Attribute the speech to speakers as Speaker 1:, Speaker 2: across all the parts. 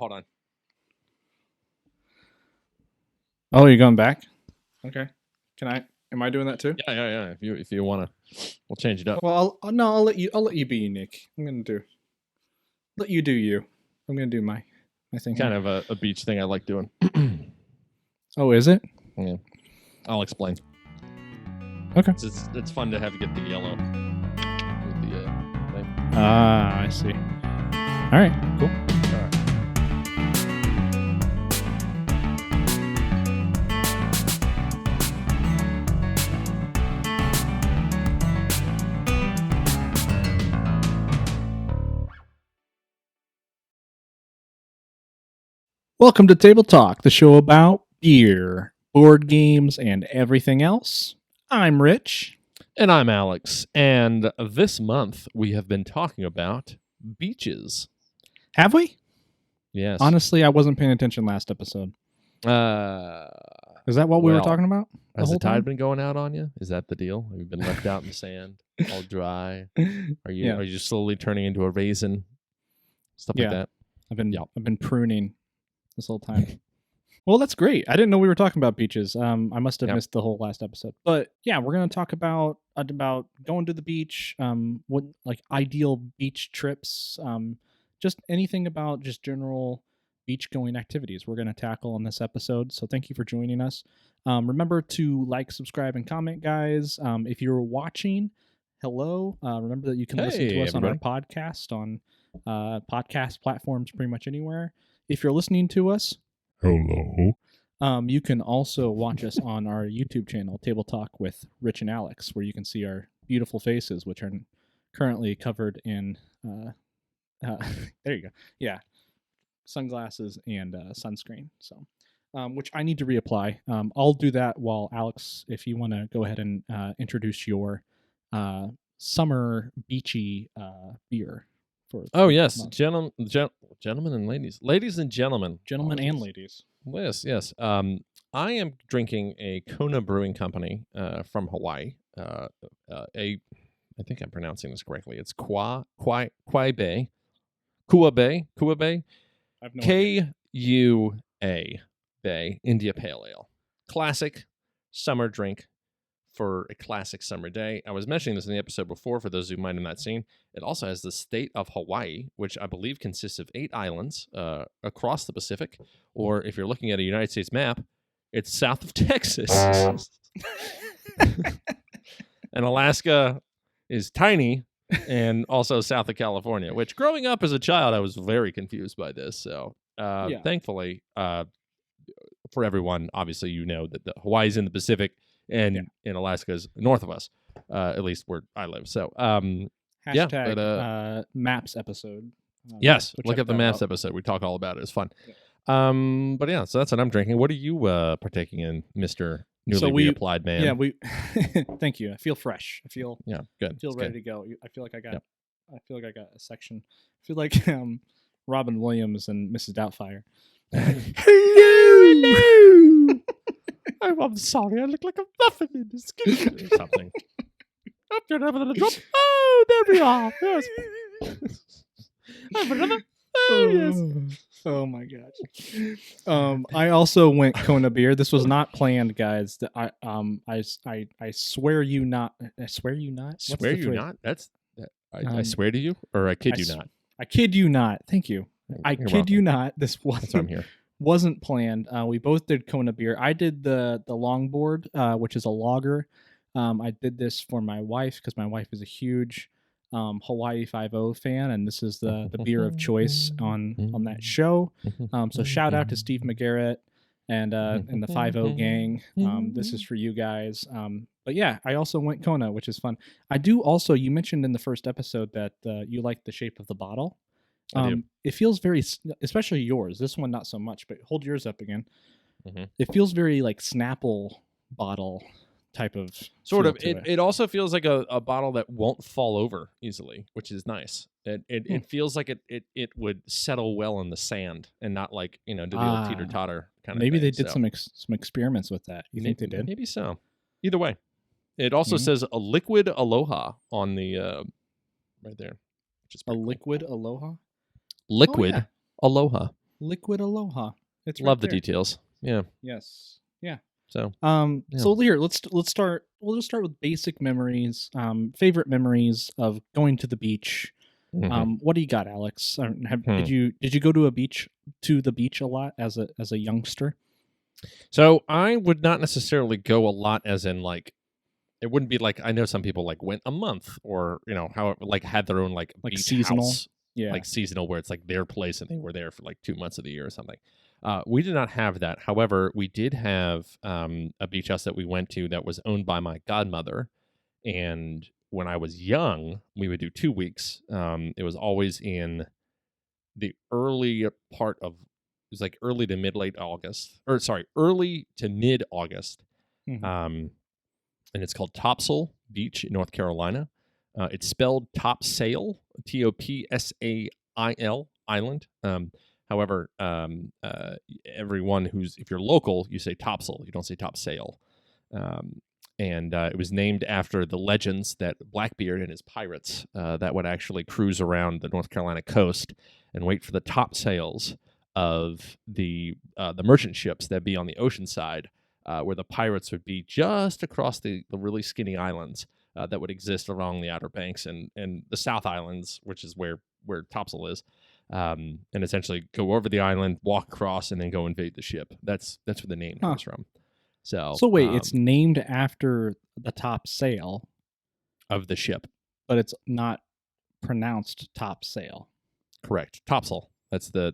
Speaker 1: hold on.
Speaker 2: Oh, you're going back? Okay. Am I doing that too?
Speaker 1: Yeah. If you want to, we'll change it up.
Speaker 2: Well, I'll let you be unique. Let you do you. I'm gonna do my thing.
Speaker 1: Kind of a beach thing I like doing.
Speaker 2: Oh, is it?
Speaker 1: Yeah. I'll explain.
Speaker 2: Okay.
Speaker 1: It's fun to have you get the yellow with the thing.
Speaker 2: Ah, I see. All right, cool.
Speaker 1: All right.
Speaker 2: Welcome to Table Talk, the show about beer, board games, and everything else. I'm Rich.
Speaker 1: And I'm Alex. And this month we have been talking about beaches.
Speaker 2: Have we?
Speaker 1: Yes.
Speaker 2: Honestly, I wasn't paying attention last episode. Is that what we were talking about?
Speaker 1: Has the tide been going out on you? Is that the deal? Have you been left out in the sand, all dry? Are you slowly turning into a raisin? Stuff like that.
Speaker 2: I've been pruning this whole time. Well, that's great. I didn't know we were talking about beaches. I must have missed the whole last episode. But yeah, we're going to talk about going to the beach, what like ideal beach trips, just anything about just general beach going activities we're going to tackle on this episode. So thank you for joining us. Remember to like, subscribe, and comment, guys. If you're watching, hello. Remember that you can listen to us on our podcast on podcast platforms pretty much anywhere. If you're listening to us,
Speaker 1: hello.
Speaker 2: You can also watch us on our YouTube channel, Table Talk with Rich and Alex, where you can see our beautiful faces, which are currently covered in, there you go. Yeah. Sunglasses and sunscreen. So, which I need to reapply. I'll do that while Alex, if you want to go ahead and introduce your summer beachy beer.
Speaker 1: Oh yes, gentlemen and ladies and gentlemen,
Speaker 2: and ladies.
Speaker 1: Yes. I am drinking a Kona Brewing Company from Hawaii. I think I'm pronouncing this correctly. It's Kua Bay, K-U-A Bay India Pale Ale. Classic summer drink for a classic summer day. I was mentioning this in the episode before for those who might have not seen. It also has the state of Hawaii, which I believe consists of 8 islands across the Pacific. Or if you're looking at a United States map, it's south of Texas. And Alaska is tiny and also south of California, which growing up as a child, I was very confused by this. So thankfully, for everyone, obviously, you know that Hawaii's in the Pacific and in Alaska's north of us, at least where I live. So,
Speaker 2: hashtag maps episode.
Speaker 1: Yes, look at the maps episode. We talk all about it. It's fun.
Speaker 2: Yeah.
Speaker 1: But yeah, so that's what I'm drinking. What are you partaking in, Mr. Newly reapplied man?
Speaker 2: Yeah, we. Thank you. I feel fresh. I feel
Speaker 1: good.
Speaker 2: I feel ready to go. I feel like I got. I feel like I got a section. I feel like Robin Williams and Mrs. Doubtfire.
Speaker 1: Hello. I'm sorry, I look like a muffin in the skin or something. Hope you're never gonna drop. Oh, there we are. Yes. I have another. Oh, yes.
Speaker 2: Oh my gosh. I also went Kona beer. This was not planned, guys. I swear you not. I swear you not.
Speaker 1: Swear you not. I swear to you, or I kid you not.
Speaker 2: I kid you not. Thank you. I kid you not. This was.
Speaker 1: That's why I'm here.
Speaker 2: Wasn't planned. We both did Kona beer. I did the longboard, which is a lager. I did this for my wife because my wife is a huge Hawaii 5-0 fan, and this is the beer of choice on that show. So shout out to Steve McGarrett and the 5-0 gang. This is for you guys. But yeah, I also went Kona, which is fun. I do also. You mentioned in the first episode that you like the shape of the bottle. It feels very, especially yours. This one not so much, but hold yours up again. It feels very like Snapple bottle type of
Speaker 1: sort of. It also feels like a bottle that won't fall over easily, which is nice. It feels like it would settle well in the sand and not like do the old teeter totter kind of.
Speaker 2: Maybe
Speaker 1: thing.
Speaker 2: They did some experiments with that. You think they did?
Speaker 1: Maybe so. Either way, it also says a liquid aloha on the right there, which is
Speaker 2: a liquid aloha.
Speaker 1: Liquid Aloha.
Speaker 2: Liquid Aloha. It's
Speaker 1: Love
Speaker 2: right
Speaker 1: the
Speaker 2: there.
Speaker 1: details. Yeah.
Speaker 2: Yes. Yeah.
Speaker 1: So Yeah.
Speaker 2: So here, let's start. We'll just start with basic memories. Favorite memories of going to the beach.
Speaker 1: mhm.
Speaker 2: What do you got, Alex?
Speaker 1: Hmm.
Speaker 2: Did you go to the beach a lot as a youngster?
Speaker 1: So I would not necessarily go a lot, as in like it wouldn't be like I know some people like went a month or how like had their own like
Speaker 2: Like
Speaker 1: beach
Speaker 2: seasonal?
Speaker 1: house,
Speaker 2: Yeah.
Speaker 1: like seasonal, where it's like their place and they were there for like 2 months of the year or something. We did not have that. However, we did have a beach house that we went to that was owned by my godmother. And when I was young, we would do 2 weeks. It was always in the early part of, it was like early to late August, or sorry, early to mid August.
Speaker 2: Mhm.
Speaker 1: And it's called Topsail Beach in North Carolina. It's spelled Topsail, Topsail Island. However, everyone if you're local, you say Topsail, you don't say Topsail. And it was named after the legends that Blackbeard and his pirates that would actually cruise around the North Carolina coast and wait for the topsails of the merchant ships that be on the ocean side, where the pirates would be just across the really skinny islands that would exist along the Outer Banks and the South Islands, which is where Topsail is, and essentially go over the island, walk across, and then go invade the ship. That's where the name comes from. So
Speaker 2: wait, it's named after the top sail,
Speaker 1: of the ship.
Speaker 2: but it's not pronounced top sail.
Speaker 1: Correct. Topsail. That's the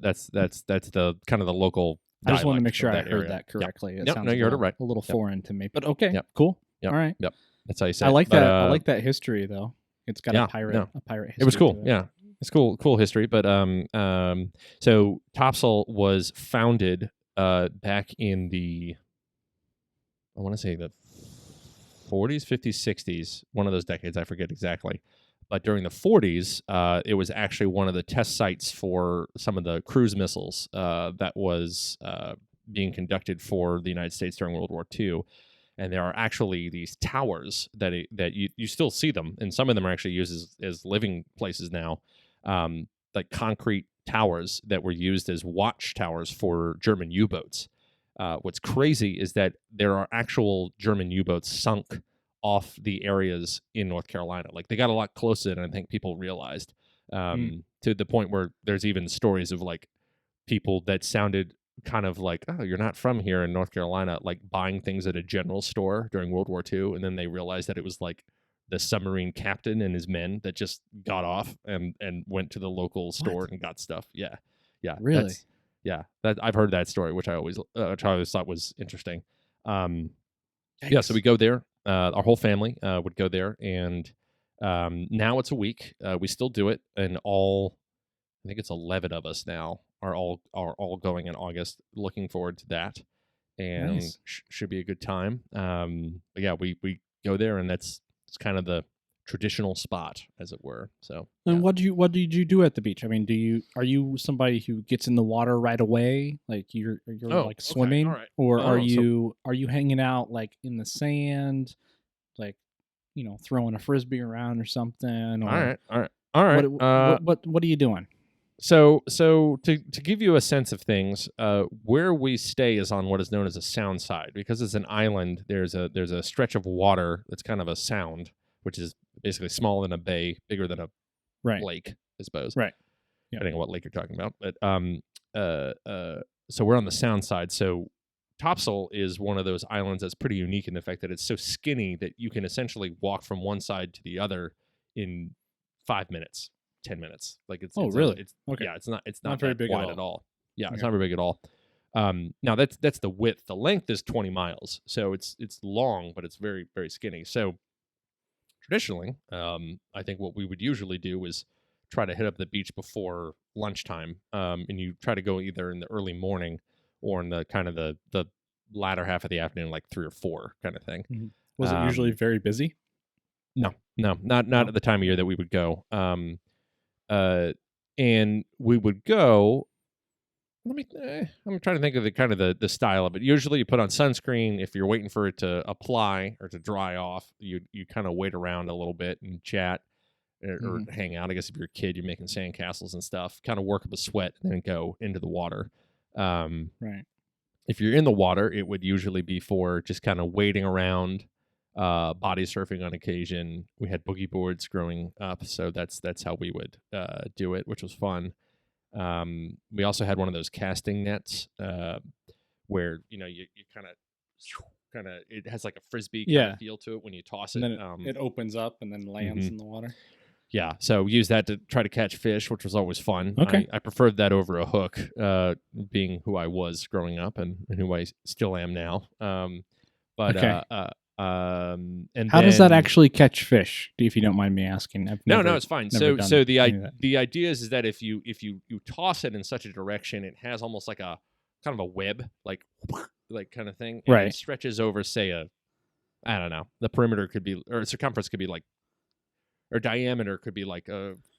Speaker 1: kind of the local.
Speaker 2: I just want to
Speaker 1: dialect
Speaker 2: make sure
Speaker 1: of
Speaker 2: I
Speaker 1: that
Speaker 2: heard
Speaker 1: area.
Speaker 2: that correctly.
Speaker 1: Yep.
Speaker 2: It
Speaker 1: Yep.
Speaker 2: sounds
Speaker 1: No, you heard it right.
Speaker 2: a little
Speaker 1: Yep.
Speaker 2: foreign to me, but okay,
Speaker 1: Yep.
Speaker 2: cool.
Speaker 1: Yep.
Speaker 2: All right.
Speaker 1: Yep. That's how you say
Speaker 2: I
Speaker 1: it.
Speaker 2: like
Speaker 1: But,
Speaker 2: that. I like that history though. It's got
Speaker 1: yeah,
Speaker 2: a pirate
Speaker 1: no.
Speaker 2: history.
Speaker 1: It was cool.
Speaker 2: to it.
Speaker 1: Yeah. It's cool history. But so Topsail was founded back in the, I want to say the 40s, 50s, 60s, one of those decades, I forget exactly. But during the 40s, it was actually one of the test sites for some of the cruise missiles that was being conducted for the United States during World War II. And there are actually these towers that you still see them, and some of them are actually used as living places now, like concrete towers that were used as watchtowers for German U-boats. What's crazy is that there are actual German U-boats sunk off the areas in North Carolina. Like they got a lot closer than I think people realized, to the point where there's even stories of like people that sounded kind of like, oh, you're not from here in North Carolina, like buying things at a general store during World War II. And then they realized that it was like the submarine captain and his men that just got off and went to the local store and got stuff. Yeah. Yeah.
Speaker 2: Really?
Speaker 1: I've heard that story, which I always thought was interesting. Yeah,
Speaker 2: Yikes.
Speaker 1: so we go there. Our whole family would go there, and now it's a week. We still do it, and I think it's 11 of us now are all going in August. Looking forward to that, and
Speaker 2: Nice.
Speaker 1: should be a good time. But yeah, we go there, and it's kind of the traditional spot, as it were. So
Speaker 2: And
Speaker 1: yeah.
Speaker 2: what did you do at the beach? I mean, are you somebody who gets in the water right away, like you're
Speaker 1: Oh,
Speaker 2: like
Speaker 1: okay,
Speaker 2: swimming,
Speaker 1: all right.
Speaker 2: or are
Speaker 1: Oh, so-
Speaker 2: you hanging out like in the sand, like throwing a frisbee around or something? Or
Speaker 1: all right.
Speaker 2: what are you doing?
Speaker 1: So to give you a sense of things, where we stay is on what is known as a sound side, because it's an island. There's a stretch of water that's kind of a sound, which is basically smaller than a bay, bigger than a
Speaker 2: Right.
Speaker 1: lake, I suppose.
Speaker 2: Right. Yeah.
Speaker 1: Depending on what lake you're talking about. But so we're on the sound side. So Topsail is one of those islands that's pretty unique in the fact that it's so skinny that you can essentially walk from one side to the other in 5 minutes, 10 minutes. Like it's
Speaker 2: really?
Speaker 1: it's
Speaker 2: Okay.
Speaker 1: yeah, it's not
Speaker 2: Not very
Speaker 1: that
Speaker 2: big at
Speaker 1: wide
Speaker 2: all.
Speaker 1: at all. Yeah, it's
Speaker 2: Yeah.
Speaker 1: not very big at all. Now that's the width. The length is 20 miles, so it's long, but it's very very skinny. So traditionally, I think what we would usually do is try to hit up the beach before lunchtime, and you try to go either in the early morning or in the kind of the latter half of the afternoon, like 3 or 4 kind of thing.
Speaker 2: Was it usually very busy?
Speaker 1: No, not
Speaker 2: No?
Speaker 1: at the time of year that we would go. And we would go. I'm trying to think of the kind of the style of it. Usually, you put on sunscreen. If you're waiting for it to apply or to dry off, you kind of wait around a little bit and chat. or hang out. I guess if you're a kid, you're making sandcastles and stuff, kind of work up a sweat and then go into the water.
Speaker 2: Right.
Speaker 1: If you're in the water, it would usually be for just kind of wading around, body surfing on occasion. We had boogie boards growing up, so that's how we would do it, which was fun. We also had one of those casting nets where you kind of it has like a frisbee kind of feel to it when you toss it.
Speaker 2: And then it opens up and then lands in the water.
Speaker 1: Yeah, so we used that to try to catch fish, which was always fun.
Speaker 2: Okay.
Speaker 1: I preferred that over a hook, being who I was growing up and who I still am now. But
Speaker 2: Okay.
Speaker 1: and
Speaker 2: how does that actually catch fish? If you don't mind me asking.
Speaker 1: No, it's fine. So the idea is that if you toss it in such a direction, it has almost like a kind of a web, like kind of thing, and it stretches over, say, I don't know, the perimeter could be, or circumference could be like, or diameter could be like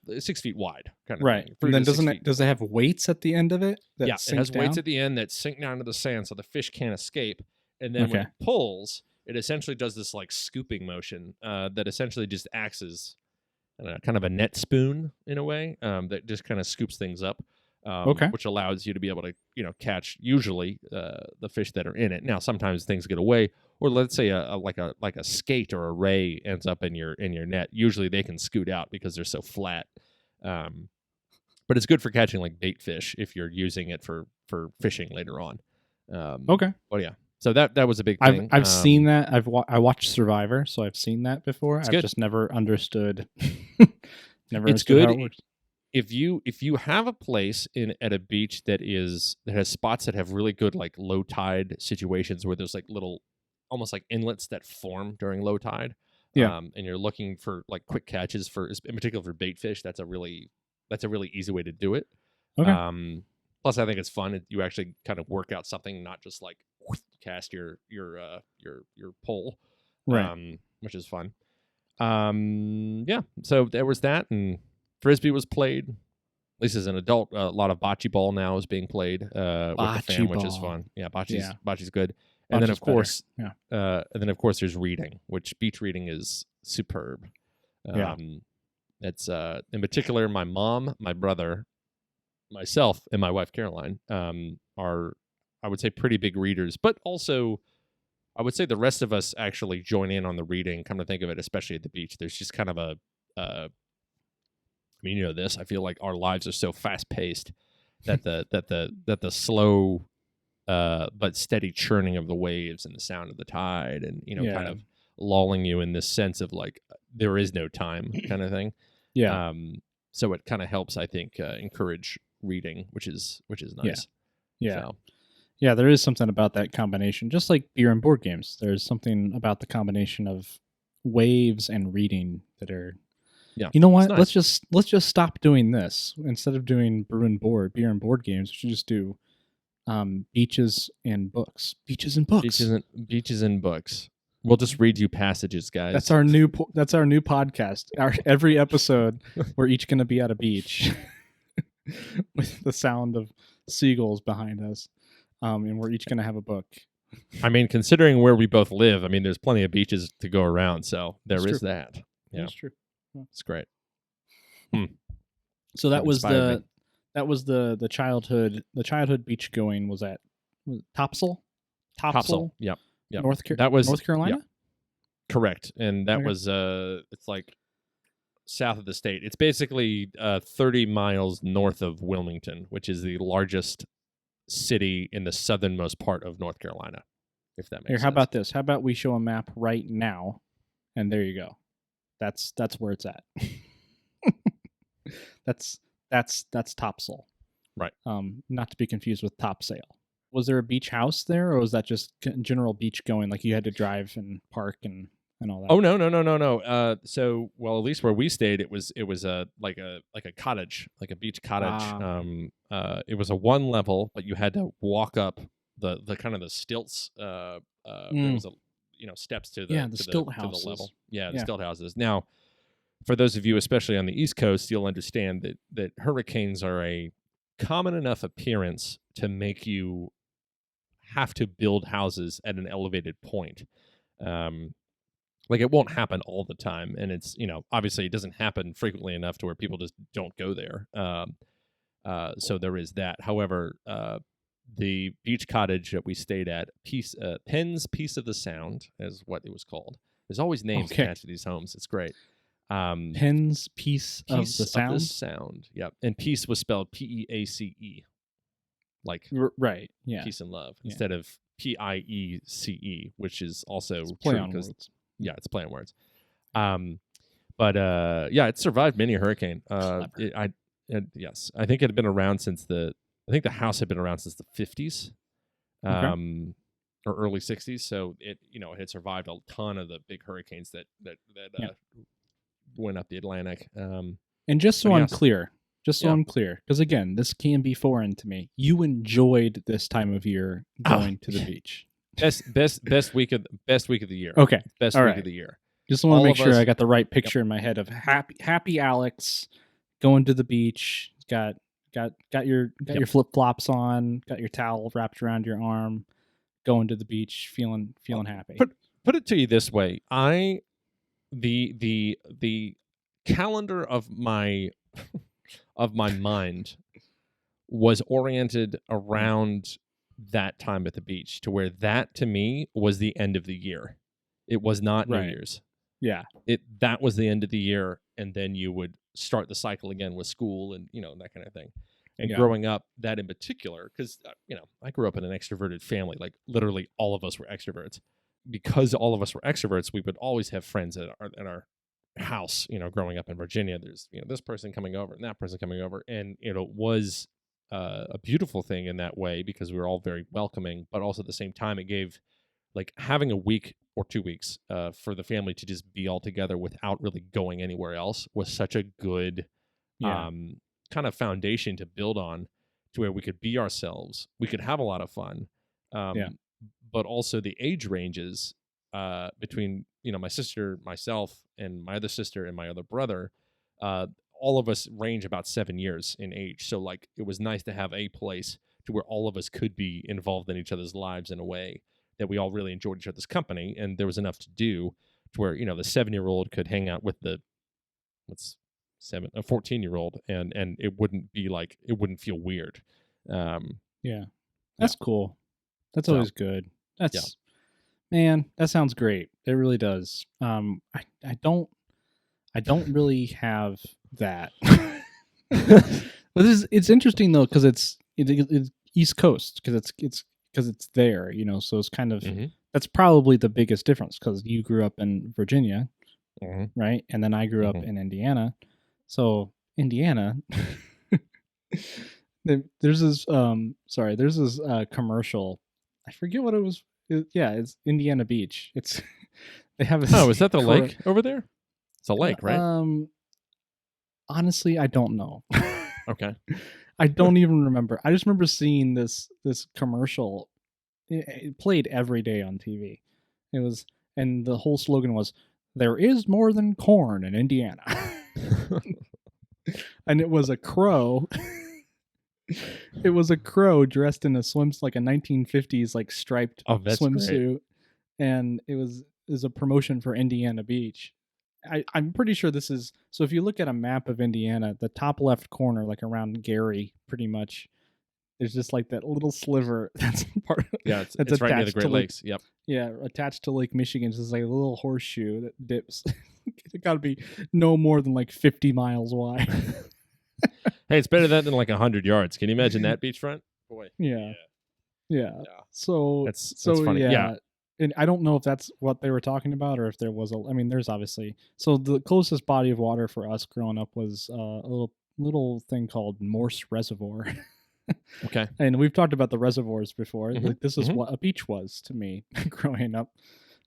Speaker 1: 6 feet wide, kind of thing.
Speaker 2: And then does it have weights at the end of it?
Speaker 1: Yeah, it has weights at the end that sink down to the sand, so the fish can't escape. And then when it pulls, it essentially does this like scooping motion that essentially just acts as kind of a net spoon in a way, that just kind of scoops things up. Which allows you to be able to catch usually the fish that are in it. Now sometimes things get away, or let's say like a skate or a ray ends up in your net. Usually they can scoot out because they're so flat. But it's good for catching like bait fish if you're using it for fishing later on. Well, yeah. So that was a big thing.
Speaker 2: I've seen that. I watched Survivor, so I've seen that before. I've
Speaker 1: good.
Speaker 2: just never understood.
Speaker 1: It's good. How it works. If you have a place at a beach that has spots that have really good like low tide situations where there's like little almost like inlets that form during low tide, and you're looking for like quick catches in particular for bait fish, that's a really easy way to do it. Plus I think it's fun. You actually kind of work out something, not just like cast your pole, which is fun. So there was that, and Frisbee was played. At least as an adult, a lot of bocce ball now is being played with the fam, which is fun. Yeah, bocce's good. And then of course, there's reading, which beach reading is superb. It's in particular my mom, my brother, myself, and my wife Caroline are, I would say, pretty big readers, but also I would say the rest of us actually join in on the reading. Come to think of it, especially at the beach, there's just kind of I mean, this. I feel like our lives are so fast paced that the slow but steady churning of the waves and the sound of the tide, and kind of lulling you in this sense of like there is no time kind of thing. Yeah. So it kind of helps, I think, encourage reading, which is nice.
Speaker 2: Yeah. So. Yeah, there is something about that combination. Just like beer and board games, there's something about the combination of waves and reading that are. Yeah, you know what? Nice. Let's just stop doing this. Instead of doing beer and board games, we should just do beaches and books. Beaches and books.
Speaker 1: Beaches and books. We'll just read you passages, guys.
Speaker 2: That's our new podcast. Every episode, we're each going to be at a beach with the sound of seagulls behind us, and we're each going to have a book.
Speaker 1: I mean, considering where we both live, I mean, there's plenty of beaches to go around, so there is that. Yeah, that's true. It's great.
Speaker 2: So that was the childhood beach going was at Topsail?
Speaker 1: Yep.
Speaker 2: North Carolina?
Speaker 1: Yep. Correct. And that was it's like south of the state. It's basically 30 miles north of Wilmington, which is the largest city in the southernmost part of North Carolina, if that makes sense.
Speaker 2: How about this? How about we show a map right now, and there you go. That's where it's at. that's Topsail.
Speaker 1: Right.
Speaker 2: Not to be confused with Topsail. Was there a beach house there, or was that just general beach going? Like you had to drive and park and all that?
Speaker 1: Oh no. So at least where we stayed, it was like a cottage, like a beach cottage. Wow. It was a one level, but you had to walk up the kind of the stilts. There was a steps to the
Speaker 2: stilt houses.
Speaker 1: To the level. The stilt houses. Now, for those of you, especially on the East Coast, you'll understand that hurricanes are a common enough appearance to make you have to build houses at an elevated point. Like it won't happen all the time, and it's obviously it doesn't happen frequently enough to where people just don't go there. So there is that. However, the beach cottage that we stayed at, Penn's Piece of the Sound is what it was called. There's always names
Speaker 2: Okay.
Speaker 1: attached to these homes. It's great.
Speaker 2: Penn's Piece of the Sound.
Speaker 1: Sound. Yep. And peace was spelled Peace, like
Speaker 2: Right. Yeah.
Speaker 1: peace and love,
Speaker 2: Yeah.
Speaker 1: instead of Piece, which is also
Speaker 2: Play
Speaker 1: true
Speaker 2: on
Speaker 1: because
Speaker 2: words.
Speaker 1: it's play on words. But it survived many a hurricane. Yes, I think it had been around since I think the house had been around since the 50s, or early 60s. So it had survived a ton of the big hurricanes that went up the Atlantic.
Speaker 2: And just so I'm clear, because again, this can be foreign to me. You enjoyed this time of year going to the beach.
Speaker 1: Best week of the year.
Speaker 2: Okay,
Speaker 1: best
Speaker 2: all
Speaker 1: week
Speaker 2: right.
Speaker 1: of the year.
Speaker 2: Just want to make sure I got the right picture in my head of happy Alex going to the beach. Got your flip flops on, got your towel wrapped around your arm, going to the beach, feeling happy.
Speaker 1: Put it to you this way: the calendar of my mind was oriented around that time at the beach, to where that to me was the end of the year. It was not New Year's.
Speaker 2: Yeah,
Speaker 1: that was the end of the year, and then you would start the cycle again with school and that kind of thing. And growing up, that in particular, because I grew up in an extroverted family. Like literally, all of us were extroverts. Because all of us were extroverts, we would always have friends at our house. Growing up in Virginia, there's this person coming over and that person coming over, and it was a beautiful thing in that way, because we were all very welcoming. But also at the same time, it gave, like, having a week or 2 weeks for the family to just be all together without really going anywhere else was such a good kind of foundation to build on, to where we could be ourselves, we could have a lot of fun. But also the age ranges between my sister, myself, and my other sister and my other brother, all of us range about 7 years in age. So like it was nice to have a place to where all of us could be involved in each other's lives in a way that we all really enjoyed each other's company, and there was enough to do to where the 7-year-old could hang out with the 14-year-old, and it wouldn't be like, it wouldn't feel weird.
Speaker 2: That's cool. That's always good. Man, that sounds great. It really does. I don't really have that. But it's interesting though, because it's East Coast, because it's there, so it's kind of that's probably the biggest difference, because you grew up in Virginia, right? And then I grew up in Indiana. So Indiana, there's this commercial. I forget what it was. It's Indiana Beach. They have
Speaker 1: is that the lake over there? It's a lake, right?
Speaker 2: Honestly, I don't know.
Speaker 1: Okay.
Speaker 2: I don't even remember. I just remember seeing this commercial. It played every day on TV. And the whole slogan was, "There is more than corn in Indiana." And it was a crow. It was a crow dressed in a like a 1950s like striped swimsuit, great. And it was a promotion for Indiana Beach. I'm pretty sure this is, so if you look at a map of Indiana, the top left corner, like around Gary, pretty much, there's just like that little sliver that's part of,
Speaker 1: it's right near the Great Lakes. Yep.
Speaker 2: Yeah, attached to Lake Michigan. It's just like a little horseshoe that dips. It got to be no more than like 50 miles wide.
Speaker 1: Hey, it's better than like 100 yards. Can you imagine that beachfront? Boy.
Speaker 2: Yeah. So that's
Speaker 1: funny. Yeah.
Speaker 2: And I don't know if that's what they were talking about, or if there was there's obviously. So the closest body of water for us growing up was a little thing called Morse Reservoir.
Speaker 1: Okay.
Speaker 2: And we've talked about the reservoirs before. Like this is what a beach was to me growing up.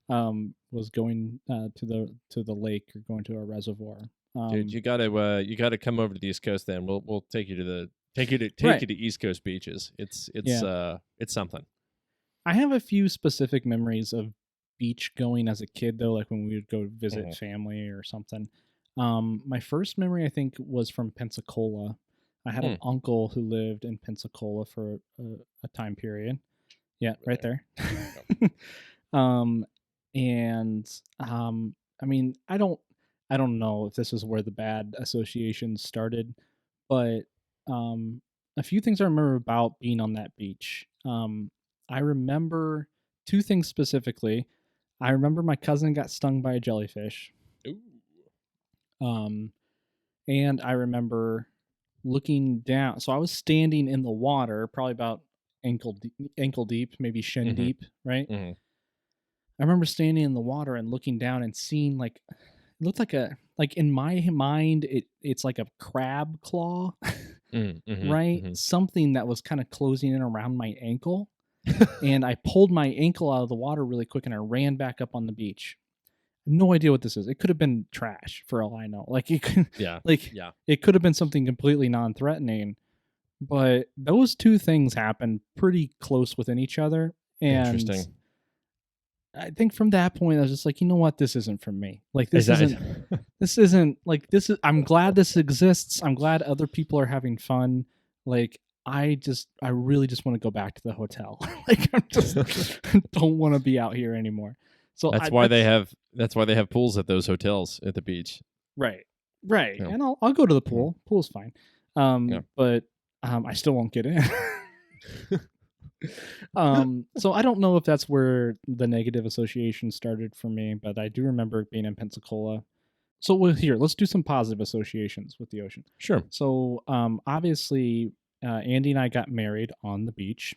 Speaker 2: Was going to the lake or going to a reservoir.
Speaker 1: Dude, you gotta come over to the East Coast. Then we'll take you to East Coast beaches. It's something.
Speaker 2: I have a few specific memories of beach going as a kid though, like when we would go visit family or something. My first memory I think was from Pensacola. I had an uncle who lived in Pensacola for a time period. Yeah, right there. And I mean, I don't know if this is where the bad associations started, but um a few things I remember about being on that beach. I remember two things specifically. I remember my cousin got stung by a jellyfish.
Speaker 1: Ooh.
Speaker 2: Um and I remember looking down. So I was standing in the water, probably about ankle deep, maybe shin
Speaker 1: Mhm.
Speaker 2: deep, right?
Speaker 1: Mhm.
Speaker 2: I remember standing in the water and looking down and seeing like it looked like a like in my mind it's like a crab claw,
Speaker 1: Mm, mhm.
Speaker 2: right?
Speaker 1: Mhm.
Speaker 2: Something that was kind of closing in around my ankle. And I pulled my ankle out of the water really quick and I ran back up on the beach. No idea what this is. It could have been trash for all I know. Like it could,
Speaker 1: Yeah.
Speaker 2: like
Speaker 1: Yeah.
Speaker 2: it could have been something completely non-threatening. But those two things happened pretty close within each other. And
Speaker 1: Interesting.
Speaker 2: I think from that point, I was just like, you know what, this isn't for me. Like
Speaker 1: Is that
Speaker 2: this isn't like this is. I'm glad this exists. I'm glad other people are having fun. Like I really just want to go back to the hotel. Like I'm just don't want to be out here anymore. So
Speaker 1: that's why they have pools at those hotels at the beach.
Speaker 2: right, right,
Speaker 1: Yeah.
Speaker 2: and I'll go to the
Speaker 1: Mhm.
Speaker 2: pool. Pool's fine.
Speaker 1: Yeah.
Speaker 2: But I still won't get in. So I don't know if that's where the negative association started for me, but I do remember being in Pensacola. So here, let's do some positive associations with the ocean.
Speaker 1: Sure.
Speaker 2: So obviously, Andy and I got married on the beach.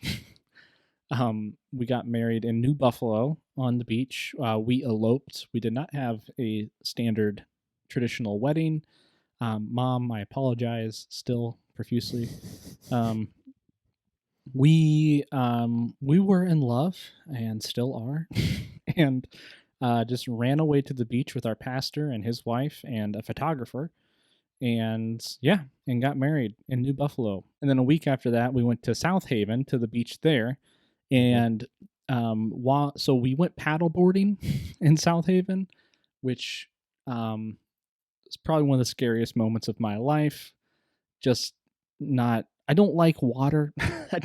Speaker 2: We got married in New Buffalo on the beach. We eloped. We did not have a standard traditional wedding. Mom, I apologize still profusely. Um, we were in love and still are, and just ran away to the beach with our pastor and his wife and a photographer, and yeah, and got married in New Buffalo. And then a week after that, we went to South Haven to the beach there,
Speaker 1: Mhm.
Speaker 2: and so we went paddle boarding in South Haven, which is probably one of the scariest moments of my life. Just not. I don't like water. I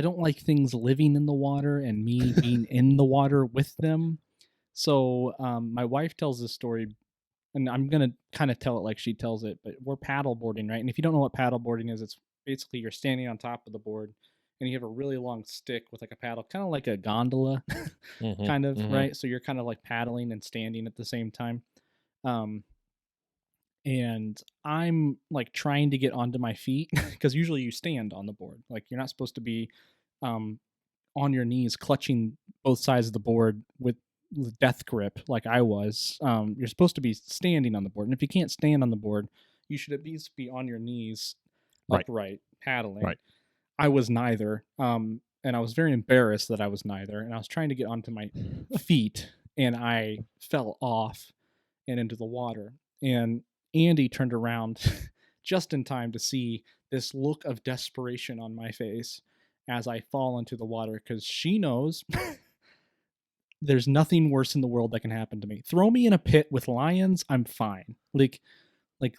Speaker 2: don't like things living in the water and me being in the water with them. So my wife tells this story, and I'm gonna kind of tell it like she tells it. But we're paddle boarding, right? And if you don't know what paddle boarding is, it's basically you're standing on top of the board, and you have a really long stick with like a paddle, kind of like a gondola,
Speaker 1: Mhm.
Speaker 2: kind of,
Speaker 1: Mhm.
Speaker 2: right? So you're kind of like paddling and standing at the same time. Um, and I'm like trying to get onto my feet because usually you stand on the board. Like you're not supposed to be um, on your knees, clutching both sides of the board with the death grip, like I was. You're supposed to be standing on the board, and if you can't stand on the board, you should at least be on your knees,
Speaker 1: Right.
Speaker 2: upright, paddling.
Speaker 1: Right.
Speaker 2: I was neither, and I was very embarrassed that I was neither. And I was trying to get onto my feet, and I fell off and into the water. And Andy turned around just in time to see this look of desperation on my face as I fall into the water because she knows there's nothing worse in the world that can happen to me. Throw me in a pit with lions, I'm fine. Like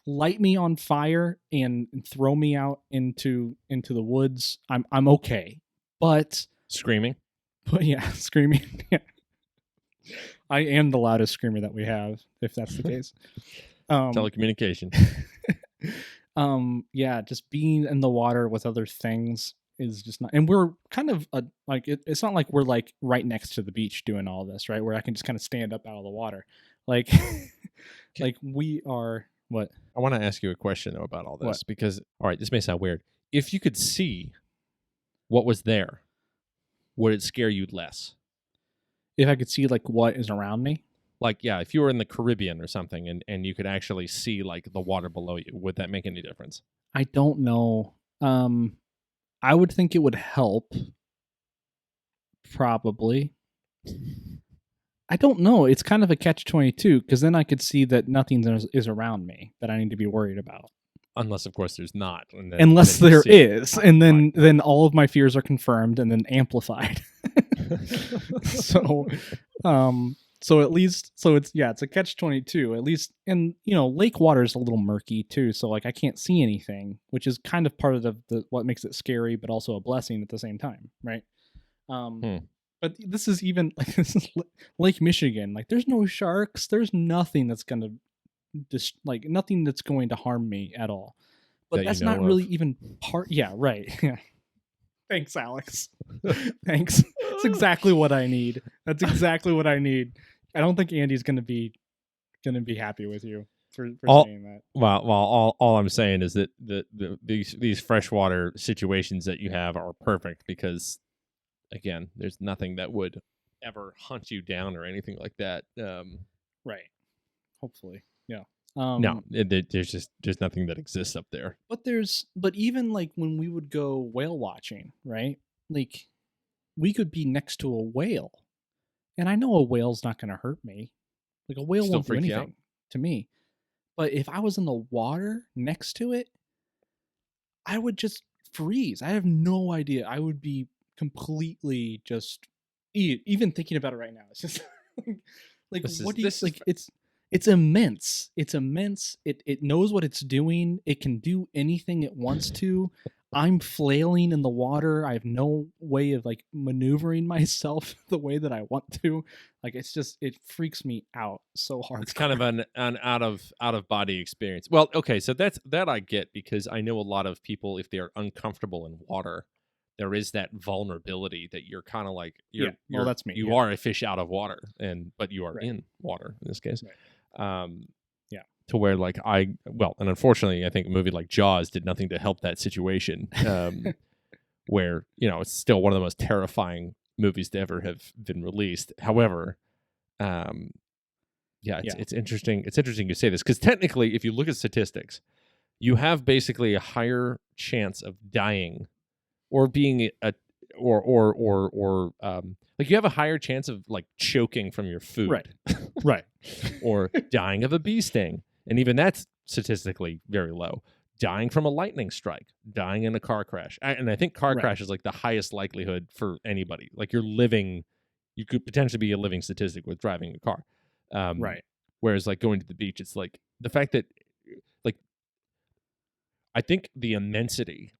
Speaker 2: light me on fire and throw me out into the woods. I'm okay. But
Speaker 1: Screaming.
Speaker 2: yeah, screaming. Yeah. I am the loudest screamer that we have, if that's the case.
Speaker 1: Telecommunication.
Speaker 2: Yeah, just being in the water with other things is just not, and we're kind of it's not like we're like right next to the beach doing all this, right? Where I can just kind of stand up out of the water. Like like we are what?
Speaker 1: I want to ask you a question though about all
Speaker 2: What?
Speaker 1: this because all right, this may sound weird. If you could see what was there, would it scare you less?
Speaker 2: If I could see like what is around me.
Speaker 1: Like, yeah, if you were in the Caribbean or something and you could actually see like the water below you, would that make any difference?
Speaker 2: I don't know. I would think it would help. Probably. I don't know. It's kind of a catch-22 because then I could see that nothing is around me that I need to be worried about.
Speaker 1: Unless, of course, there's not. And
Speaker 2: Unless
Speaker 1: then you
Speaker 2: there
Speaker 1: see it.
Speaker 2: is, and then all of my fears are confirmed and then amplified. So, so at least it's a catch-22 at least. And lake water is a little murky too, so like I can't see anything, which is kind of part of the what makes it scary but also a blessing at the same time, right? But this is even like this is Lake Michigan. Like, there's no sharks. There's nothing that's gonna like nothing that's going to harm me at all. But
Speaker 1: That you
Speaker 2: that's not
Speaker 1: know
Speaker 2: really
Speaker 1: of.
Speaker 2: even part. Yeah, right. Yeah. Thanks, Alex. Thanks. That's exactly what I need. That's exactly what I need. I don't think Andy's gonna be happy with you for
Speaker 1: all
Speaker 2: saying that.
Speaker 1: all I'm saying is that these freshwater situations that you have are perfect because, again, there's nothing that would ever hunt you down or anything like that.
Speaker 2: Right. Hopefully. Yeah.
Speaker 1: No, there's nothing that exists up there.
Speaker 2: But even like when we would go whale watching, right? Like, we could be next to a whale, and I know a whale's not going to hurt me. Like, a whale
Speaker 1: Still
Speaker 2: won't do
Speaker 1: freak you out?
Speaker 2: anything to me. But if I was in the water next to it, I would just freeze. I have no idea. I would be completely just even thinking about it right now. It's just like
Speaker 1: This is
Speaker 2: what do you
Speaker 1: this is
Speaker 2: like? It's immense. It's immense. It knows what it's doing. It can do anything it wants to. I'm flailing in the water. I have no way of like maneuvering myself the way that I want to. Like, it freaks me out so hard.
Speaker 1: it's kind of an out of body experience. Well, okay, so that I get because I know a lot of people, if they are uncomfortable in water, there is that vulnerability that you're kind of like
Speaker 2: that's me.
Speaker 1: You
Speaker 2: Yeah.
Speaker 1: are a fish out of water, but you are
Speaker 2: Right.
Speaker 1: in water in this case.
Speaker 2: Right. Yeah.
Speaker 1: To where like and unfortunately, I think a movie like Jaws did nothing to help that situation. Where it's still one of the most terrifying movies to ever have been released. However, it's interesting. It's interesting you say this because technically, if you look at statistics, you have basically a higher chance of dying or being like you have a higher chance of like choking from your food,
Speaker 2: Right.
Speaker 1: or dying of a bee sting, and even that's statistically very low. Dying from a lightning strike, dying in a car crash, and I think car
Speaker 2: Right.
Speaker 1: crash is like the highest likelihood for anybody. Like you could potentially be a living statistic with driving a car.
Speaker 2: Right.
Speaker 1: Whereas like going to the beach, it's like the fact that like I think the immensity,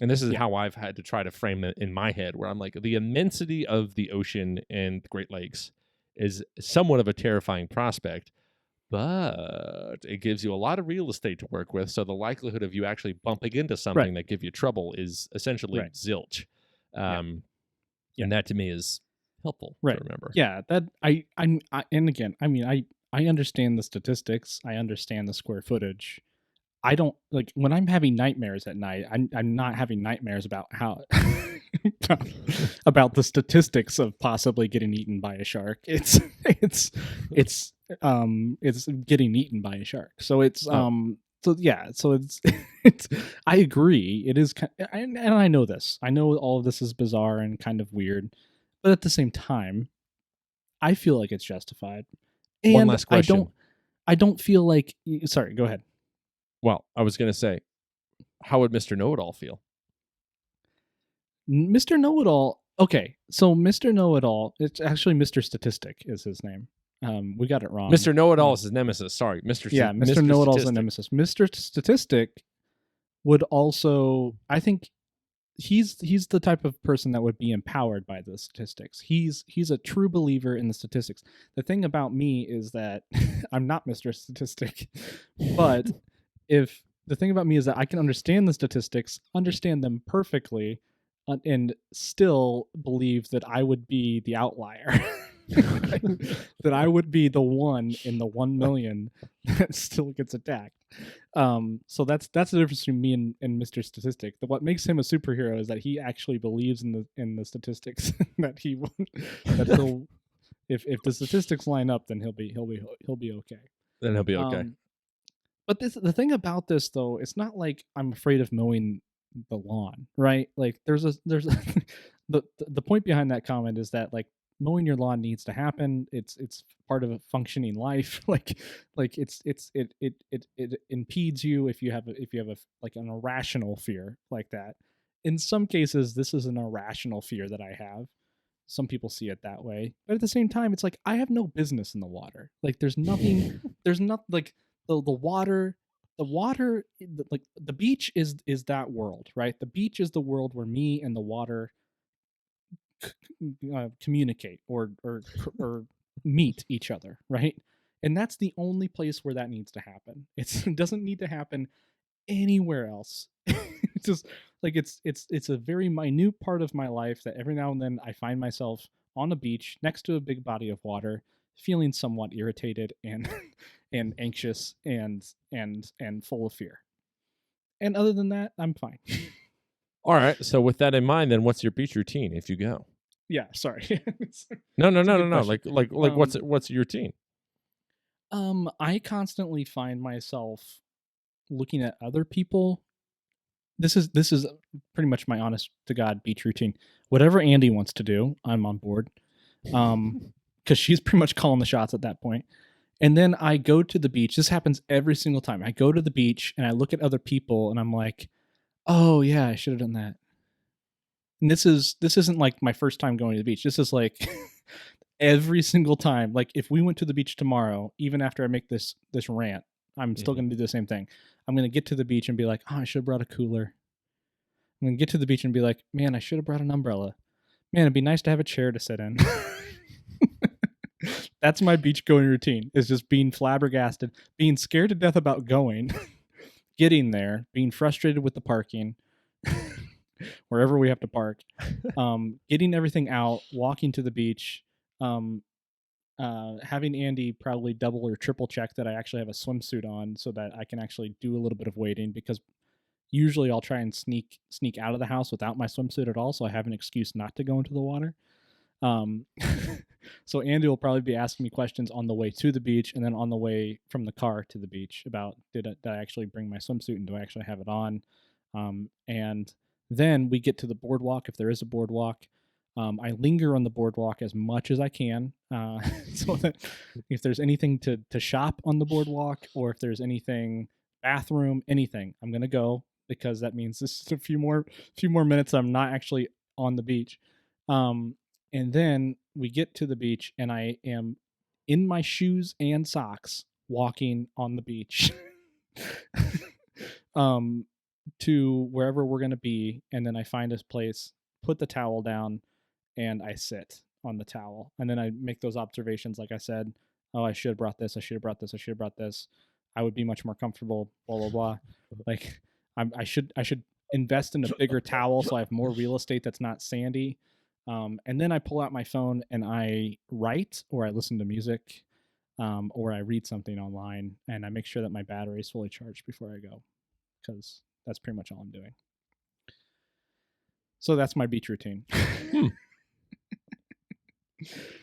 Speaker 1: and this is
Speaker 2: Yeah.
Speaker 1: how I've had to try to frame it in my head, where I'm like the immensity of the ocean and the Great Lakes is somewhat of a terrifying prospect, but it gives you a lot of real estate to work with. So the likelihood of you actually bumping into something that give you trouble is essentially zilch. And that to me is helpful to remember.
Speaker 2: Yeah, that I and again, I mean, I understand the statistics. I understand the square footage. I don't like when I'm having nightmares at night. I'm not having nightmares about how about the statistics of possibly getting eaten by a shark. It's getting eaten by a shark. So it's so yeah, so it's I agree. It is and I know this. I know all of this is bizarre and kind of weird, but at the same time, I feel like it's justified. And
Speaker 1: One last question.
Speaker 2: I don't feel like sorry, go ahead.
Speaker 1: Well, I was going to say, how would Mr. Know-It-All feel?
Speaker 2: Mr. Know-It-All. Okay, so Mr. Know-It-All, it's actually Mr. Statistic is his name. We got it wrong.
Speaker 1: Mr. Know-It-All is his nemesis. Sorry,
Speaker 2: Mr. Know-It-All is a nemesis. Mr. Statistic would also, I think, he's the type of person that would be empowered by the statistics. He's a true believer in the statistics. The thing about me is that I'm not Mr. Statistic, but if the thing about me is that I can understand the statistics, understand them perfectly, and still believe that I would be the outlier. That I would be the one in the 1 million that still gets attacked. So that's the difference between me and Mr. Statistic. What makes him a superhero is that he actually believes in the statistics that he'll if the statistics line up, then he'll be okay.
Speaker 1: Then he'll be okay.
Speaker 2: But the thing about this though, it's not like I'm afraid of mowing the lawn, right? Like there's the point behind that comment is that like mowing your lawn needs to happen. It's part of a functioning life. like it impedes you if you have a like an irrational fear like that. In some cases, this is an irrational fear that I have. Some people see it that way, but at the same time, it's like I have no business in the water. Like there's nothing. There's not like the water. The water, like the beach is that world, right? The beach is the world where me and the water communicate or meet each other, right? And that's the only place where that needs to happen. It doesn't need to happen anywhere else. It's just like it's a very minute part of my life that every now and then I find myself on a beach next to a big body of water, feeling somewhat irritated and and anxious and full of fear. And other than that, I'm fine.
Speaker 1: All right. So with that in mind, then what's your beach routine if you go?
Speaker 2: Yeah, sorry.
Speaker 1: No.
Speaker 2: It's a good
Speaker 1: Like
Speaker 2: question.
Speaker 1: what's your routine?
Speaker 2: I constantly find myself looking at other people. This is pretty much my honest to God beach routine. Whatever Andy wants to do, I'm on board. Because she's pretty much calling the shots at that point. And then I go to the beach. This happens every single time. I go to the beach and I look at other people and I'm like, oh yeah, I should have done that. And this isn't like my first time going to the beach. This is like every single time. Like if we went to the beach tomorrow, even after I make this rant, I'm still going to do the same thing. I'm going to get to the beach and be like, oh, I should have brought a cooler. I'm going to get to the beach and be like, man, I should have brought an umbrella. Man, it'd be nice to have a chair to sit in. That's my beach going routine, is just being flabbergasted, being scared to death about going, getting there, being frustrated with the parking, wherever we have to park, getting everything out, walking to the beach, having Andy probably double or triple check that I actually have a swimsuit on so that I can actually do a little bit of wading, because usually I'll try and sneak out of the house without my swimsuit at all, so I have an excuse not to go into the water. So Andy will probably be asking me questions on the way to the beach and then on the way from the car to the beach about did I actually bring my swimsuit and do I actually have it on? And then we get to the boardwalk if there is a boardwalk. I linger on the boardwalk as much as I can, so that if there's anything to shop on the boardwalk or if there's anything, bathroom, anything, I'm gonna go, because that means this is a few more minutes I'm not actually on the beach. And then we get to the beach and I am in my shoes and socks walking on the beach to wherever we're going to be. And then I find a place, put the towel down, and I sit on the towel. And then I make those observations, like I said, oh, I should have brought this. I should have brought this. I should have brought this. I would be much more comfortable, blah, blah, blah. Like I should invest in a bigger towel so I have more real estate that's not sandy. And then I pull out my phone and I write or I listen to music, or I read something online, and I make sure that my battery is fully charged before I go, because that's pretty much all I'm doing. So that's my beach routine.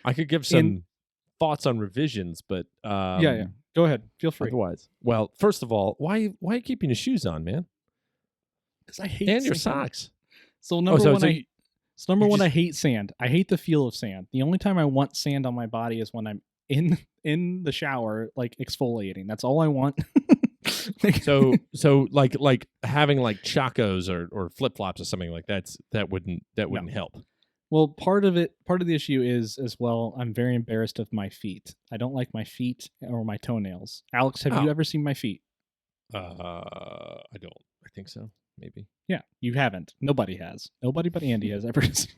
Speaker 1: I could give some thoughts on revisions, but
Speaker 2: yeah. Go ahead. Feel free.
Speaker 1: Otherwise, well, first of all, why are you keeping your shoes on, man?
Speaker 2: Because I hate
Speaker 1: and your
Speaker 2: sand.
Speaker 1: socks.
Speaker 2: So number one, I hate sand. I hate the feel of sand. The only time I want sand on my body is when I'm in the shower, like exfoliating. That's all I want.
Speaker 1: so like having like Chacos or flip flops or something like that wouldn't help.
Speaker 2: Well, part of the issue is as well, I'm very embarrassed of my feet. I don't like my feet or my toenails. Alex, have you ever seen my feet?
Speaker 1: I don't. I think so. Maybe.
Speaker 2: Yeah, you haven't. Nobody has. Nobody but Andy has ever seen.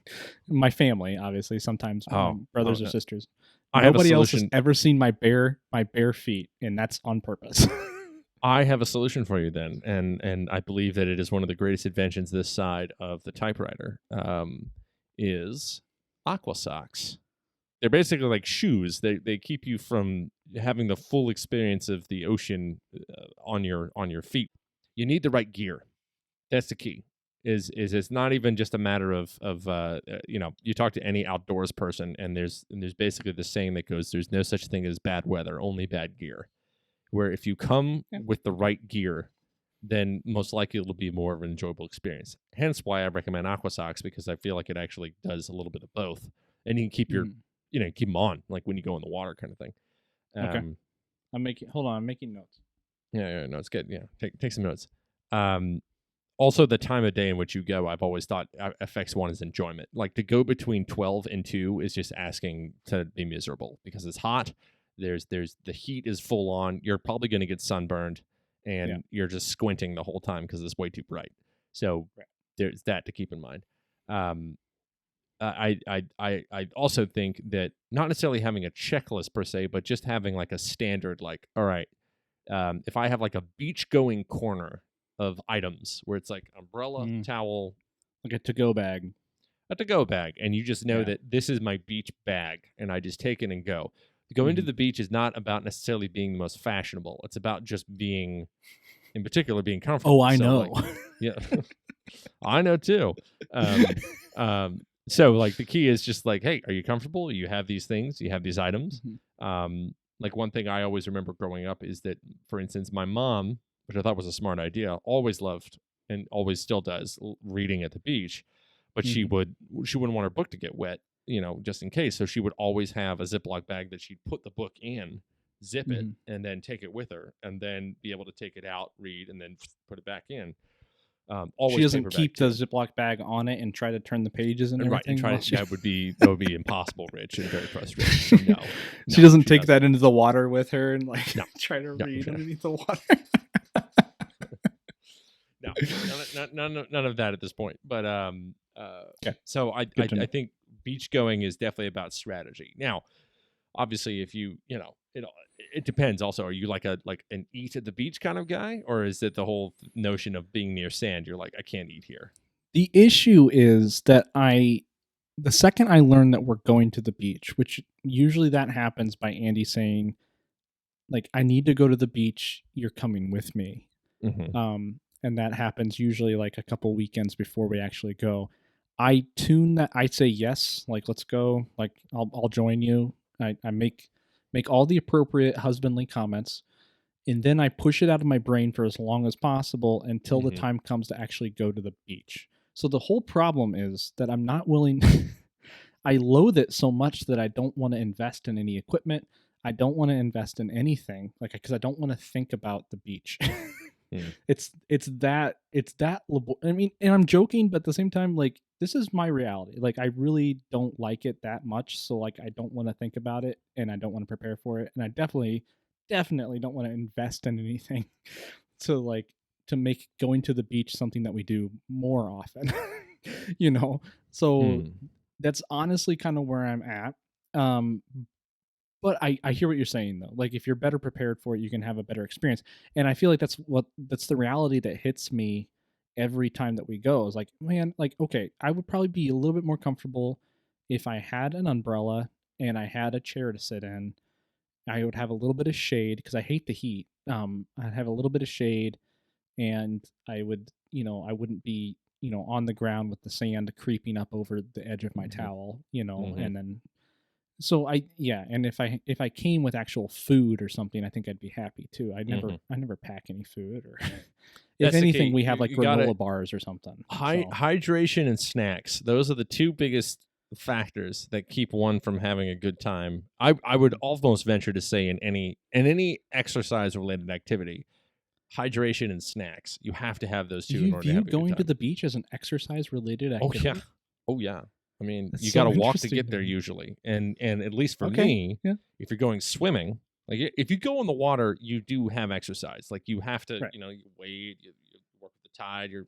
Speaker 2: My family, obviously, sometimes brothers or sisters. Nobody else has ever seen my bare feet, and that's on purpose.
Speaker 1: I have a solution for you then, and I believe that it is one of the greatest inventions this side of the typewriter. Is aqua socks. They're basically like shoes. They keep you from having the full experience of the ocean on your feet. You need the right gear. That's the key. Is it's not even just a matter of you talk to any outdoors person and there's basically the saying that goes, there's no such thing as bad weather, only bad gear. Where if you come with the right gear, then most likely it'll be more of an enjoyable experience. Hence why I recommend aqua socks, because I feel like it actually does a little bit of both, and you can keep keep them on like when you go in the water, kind of thing.
Speaker 2: Okay. I'm making notes.
Speaker 1: Yeah, no, it's good. Yeah, take some notes. Also, the time of day in which you go, I've always thought affects one's enjoyment. Like to go between 12 and 2 is just asking to be miserable, because it's hot. There's the heat is full on. You're probably going to get sunburned. And you're just squinting the whole time because it's way too bright. So there's that to keep in mind. I also think that not necessarily having a checklist per se, but just having like a standard, like, all right, if I have like a beach going corner of items where it's like umbrella,
Speaker 2: Mm,
Speaker 1: towel,
Speaker 2: like a to-go bag.
Speaker 1: a to-go bag, and you just know
Speaker 2: Yeah.
Speaker 1: that this is my beach bag, and I just take it and go. Going to
Speaker 2: Mhm.
Speaker 1: the beach is not about necessarily being the most fashionable. It's about just being, in particular, being
Speaker 2: Oh,
Speaker 1: comfortable.
Speaker 2: I
Speaker 1: So
Speaker 2: know.
Speaker 1: like, yeah, I know too. Um, so like the key is just like, hey, are you comfortable? You have these things, you have these items.
Speaker 2: Mhm.
Speaker 1: Like one thing I always remember growing up is that, for instance, my mom, which I thought was a smart idea, always loved and always still does reading at the beach, but
Speaker 2: Mhm.
Speaker 1: she wouldn't want her book to get wet, just in case. So she would always have a Ziploc bag that she'd put the book in, zip it,
Speaker 2: Mhm.
Speaker 1: and then take it with her, and then be able to take it out, read, and then put it back in.
Speaker 2: She
Speaker 1: Always
Speaker 2: doesn't
Speaker 1: paperback
Speaker 2: keep the
Speaker 1: too.
Speaker 2: Ziploc bag on it and try to turn the pages and
Speaker 1: And right, and
Speaker 2: everything
Speaker 1: try
Speaker 2: while
Speaker 1: to,
Speaker 2: she
Speaker 1: that would be impossible, Rich, and very frustrating. So no,
Speaker 2: she
Speaker 1: no,
Speaker 2: doesn't
Speaker 1: she
Speaker 2: take
Speaker 1: doesn't.
Speaker 2: that into the water with her and like
Speaker 1: No,
Speaker 2: try to
Speaker 1: no,
Speaker 2: read
Speaker 1: no,
Speaker 2: underneath the water.
Speaker 1: no, none of that at this point. But
Speaker 2: Okay,
Speaker 1: so
Speaker 2: good to
Speaker 1: I
Speaker 2: know.
Speaker 1: think beach going is definitely about strategy. Now, obviously, if it depends. Also, are you like an eat at the beach kind of guy, or is it the whole notion of being near sand? You're like, I can't eat here.
Speaker 2: The issue is that the second I learn that we're going to the beach, which usually that happens by Andy saying, like, I need to go to the beach, you're coming with me.
Speaker 1: Mm-hmm.
Speaker 2: And that happens usually like a couple weekends before we actually go. I tune that. I say yes, like let's go. Like I'll join you. I make all the appropriate husbandly comments, and then I push it out of my brain for as long as possible until the
Speaker 1: Mm-hmm.
Speaker 2: time comes to actually go to the beach. So the whole problem is that I'm not willing. I loathe it so much that I don't want to invest in any equipment. I don't want to invest in anything, like because I don't want to think about the beach.
Speaker 1: Mm.
Speaker 2: I mean, and I'm joking, but at the same time, like this is my reality. Like I really don't like it that much, so like I don't want to think about it, and I don't want to prepare for it, and I definitely don't want to invest in anything to like to make going to the beach something that we do more often. you know, so
Speaker 1: Mm.
Speaker 2: that's honestly kind of where I'm at. Um, but I hear what you're saying though. Like if you're better prepared for it, you can have a better experience. And I feel like that's the reality that hits me every time that we go. Is like, man, like okay, I would probably be a little bit more comfortable if I had an umbrella and I had a chair to sit in. I would have a little bit of shade because I hate the heat. I'd have a little bit of shade, and I would, I wouldn't be, on the ground with the sand creeping up over the edge of my
Speaker 1: Mm-hmm.
Speaker 2: towel,
Speaker 1: Mm-hmm.
Speaker 2: and then so and if I came with actual food or something, I think I'd be happy too.
Speaker 1: Mm-hmm.
Speaker 2: I never pack any food or if
Speaker 1: That's the
Speaker 2: anything,
Speaker 1: key.
Speaker 2: we have like
Speaker 1: You got to
Speaker 2: granola bars or something. So
Speaker 1: hydration and snacks. Those are the two biggest factors that keep one from having a good time. I would almost venture to say in any exercise related activity, hydration and snacks. You have to have those
Speaker 2: do
Speaker 1: two in
Speaker 2: you
Speaker 1: order to
Speaker 2: view
Speaker 1: have a good
Speaker 2: going to
Speaker 1: time.
Speaker 2: the beach as an exercise related
Speaker 1: Oh yeah.
Speaker 2: activity?
Speaker 1: Oh yeah. I mean,
Speaker 2: That's
Speaker 1: you got
Speaker 2: so
Speaker 1: to walk to
Speaker 2: interesting
Speaker 1: get
Speaker 2: to
Speaker 1: there
Speaker 2: me.
Speaker 1: usually. And at least for
Speaker 2: Okay.
Speaker 1: me,
Speaker 2: Yeah.
Speaker 1: if you're going swimming, like if you go in the water, you do have exercise. Like you have to,
Speaker 2: Right.
Speaker 1: you wade, you work with the tide, you're,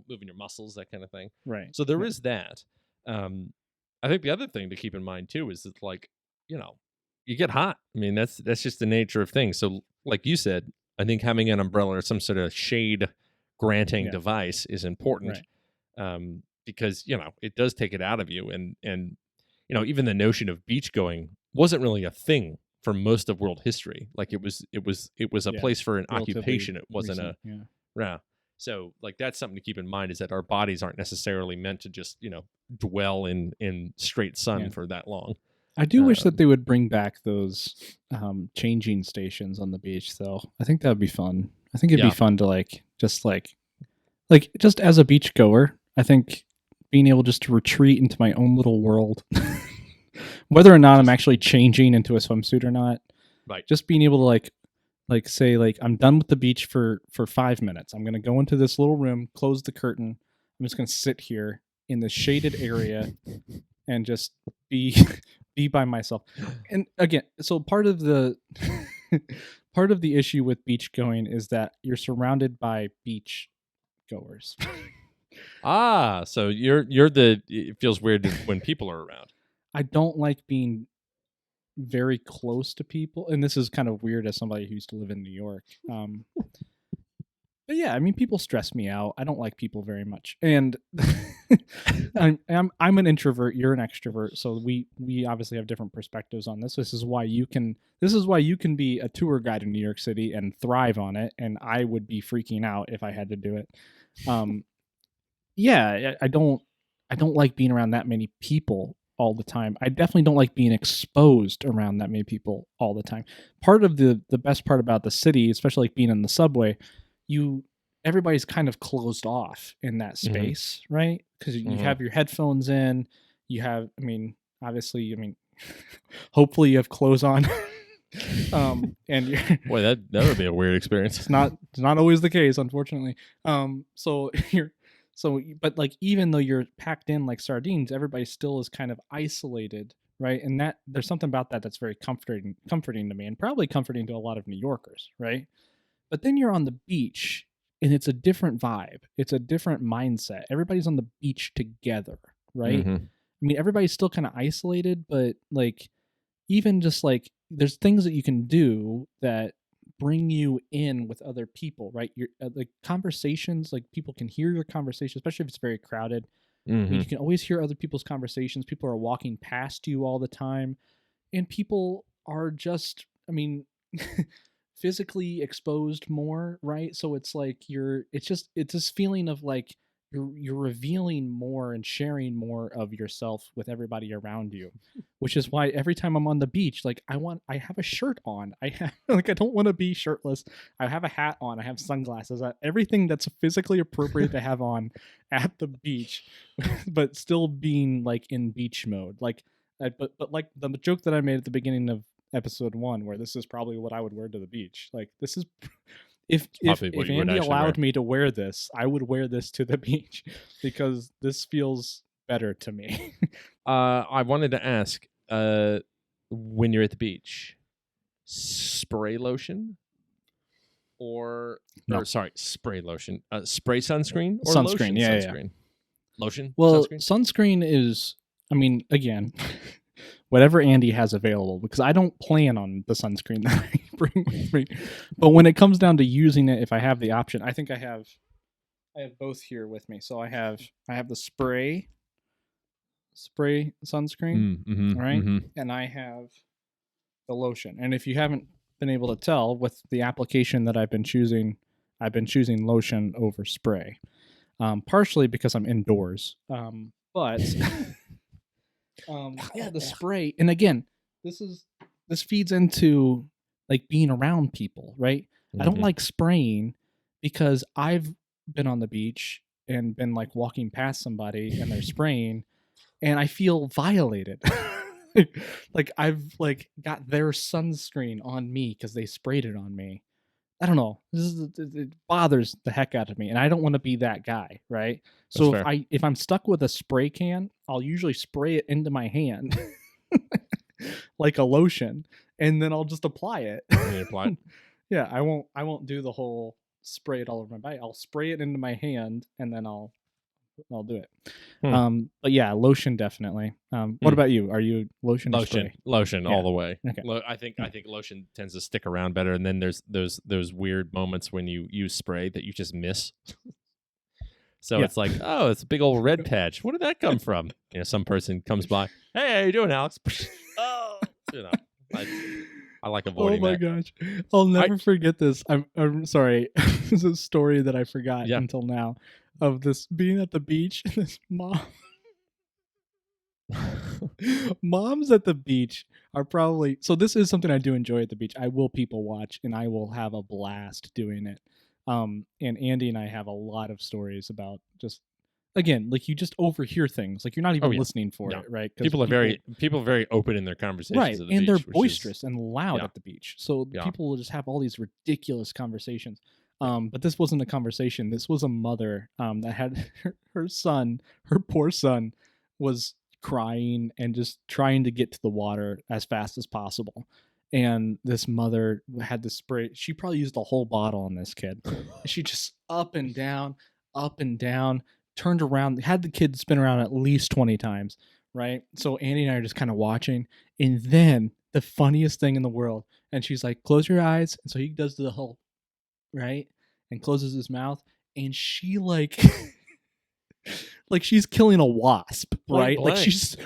Speaker 1: moving your muscles, that kind of thing.
Speaker 2: Right.
Speaker 1: So there
Speaker 2: Yeah.
Speaker 1: is that. I think the other thing to keep in mind too is that like, you get hot. I mean, that's just the nature of things. So like you said, I think having an umbrella or some sort of shade granting
Speaker 2: Yeah.
Speaker 1: device is important.
Speaker 2: Right.
Speaker 1: Because it does take it out of you, and even the notion of beach going wasn't really a thing for most of world history. Like it was a
Speaker 2: Yeah.
Speaker 1: place for an
Speaker 2: Relatively
Speaker 1: occupation. It wasn't
Speaker 2: recent. Yeah.
Speaker 1: yeah. So like that's something to keep in mind, is that our bodies aren't necessarily meant to just dwell in straight sun
Speaker 2: Yeah.
Speaker 1: for that long.
Speaker 2: I do wish that they would bring back those changing stations on the beach, though. I think that would be fun. I think it'd
Speaker 1: Yeah.
Speaker 2: be fun to just as a beach goer. I think being able just to retreat into my own little world, whether or not I'm actually changing into a swimsuit or not,
Speaker 1: Right.
Speaker 2: just being able to say I'm done with the beach for 5 minutes. I'm gonna go into this little room, close the curtain. I'm just gonna sit here in the shaded area and just be be by myself. And again, so part of the issue with beach going is that you're surrounded by beach goers.
Speaker 1: So you're the. It feels weird when people are around.
Speaker 2: I don't like being very close to people, and this is kind of weird as somebody who used to live in New York. But yeah, I mean, people stress me out. I don't like people very much, and I'm an introvert. You're an extrovert, so we obviously have different perspectives on this. This is why you can be a tour guide in New York City and thrive on it, and I would be freaking out if I had to do it. Yeah, I don't like being around that many people all the time. I definitely don't like being exposed around that many people all the time. Part of the best part about the city, especially like being in the subway, everybody's kind of closed off in that space, right? Because you have your headphones in, you have, I mean, obviously, I mean, hopefully you have clothes on. And you're,
Speaker 1: boy, that would be a weird experience.
Speaker 2: It's not always the case, unfortunately. But like, even though you're packed in like sardines, everybody still is kind of isolated, right? And that there's something about that that's very comforting to me, and probably comforting to a lot of New Yorkers, right? But then you're on the beach, and it's a different vibe. It's a different mindset. Everybody's on the beach together, right? I mean, everybody's still kind of isolated, but like, even just like, there's things that you can do that bring you in with other people, right? Your like conversations, like people can hear your conversation, especially if it's very crowded. You can always hear other people's conversations. People are walking past you all the time, and people are just, I mean, physically exposed more, right? So it's like it's this feeling of like you're revealing more and sharing more of yourself with everybody around you, which is why every time I'm on the beach, like I have a shirt on. I have like, I don't want to be shirtless. I have a hat on. I have sunglasses. Everything that's physically appropriate to have on at the beach, but still being like in beach mode. Like, but like the joke that I made at the beginning of episode 1, where this is probably what I would wear to the beach. Like, this is if Andy allowed me to wear this, I would wear this to the beach because this feels better to me.
Speaker 1: I wanted to ask, when you're at the beach, spray lotion or spray lotion, spray sunscreen or
Speaker 2: sunscreen,
Speaker 1: lotion sunscreen?
Speaker 2: Yeah.
Speaker 1: Lotion.
Speaker 2: Well, sunscreen is, I mean, again, whatever Andy has available, because I don't plan on the sunscreen that I bring with me. But when it comes down to using it, if I have the option, I think I have both here with me. So I have the spray sunscreen, right? And I have the lotion. And if you haven't been able to tell with the application that I've been choosing lotion over spray. Partially because I'm indoors. But yeah, the spray. And again, this feeds into like being around people, right? I don't like spraying because I've been on the beach and been like walking past somebody and they're spraying and I feel violated. Like I've like got their sunscreen on me because they sprayed it on me. I don't know. It bothers the heck out of me, and I don't want to be that guy, right? So if I'm stuck with a spray can, I'll usually spray it into my hand like a lotion, and then I'll just apply it. Yeah, I won't do the whole spray it all over my body. I'll spray it into my hand, and then I'll do it. But yeah, lotion definitely. What about you? Are you lotion
Speaker 1: all the way?
Speaker 2: Okay.
Speaker 1: I think lotion tends to stick around better, and then there's those weird moments when you use spray that you just miss. So it's like, oh, it's a big old red patch. Where did that come from? You know, some person comes by, hey, how you doing, Alex? Oh, you know, I like avoiding that.
Speaker 2: Oh my gosh, I'll never forget this. I'm sorry. This is a story that I forgot until now. Of this being at the beach, and this moms at the beach are probably, so this is something I do enjoy at the beach. I will people watch and I will have a blast doing it. And Andy and I have a lot of stories about just, again, like you just overhear things, like you're not even listening for it, right?
Speaker 1: People are very open in their conversations,
Speaker 2: right?
Speaker 1: At the
Speaker 2: And
Speaker 1: beach,
Speaker 2: they're boisterous and loud at the beach, so people will just have all these ridiculous conversations. But this wasn't a conversation. This was a mother that had her poor son was crying and just trying to get to the water as fast as possible. And this mother had the spray. She probably used the whole bottle on this kid. She just up and down, turned around, had the kid spin around at least 20 times, right? So Andy and I are just kind of watching. And then the funniest thing in the world, and she's like, close your eyes. And so he does the whole, right? And closes his mouth. And she like, like she's killing a wasp,
Speaker 1: Point
Speaker 2: right? Like
Speaker 1: blank.
Speaker 2: she's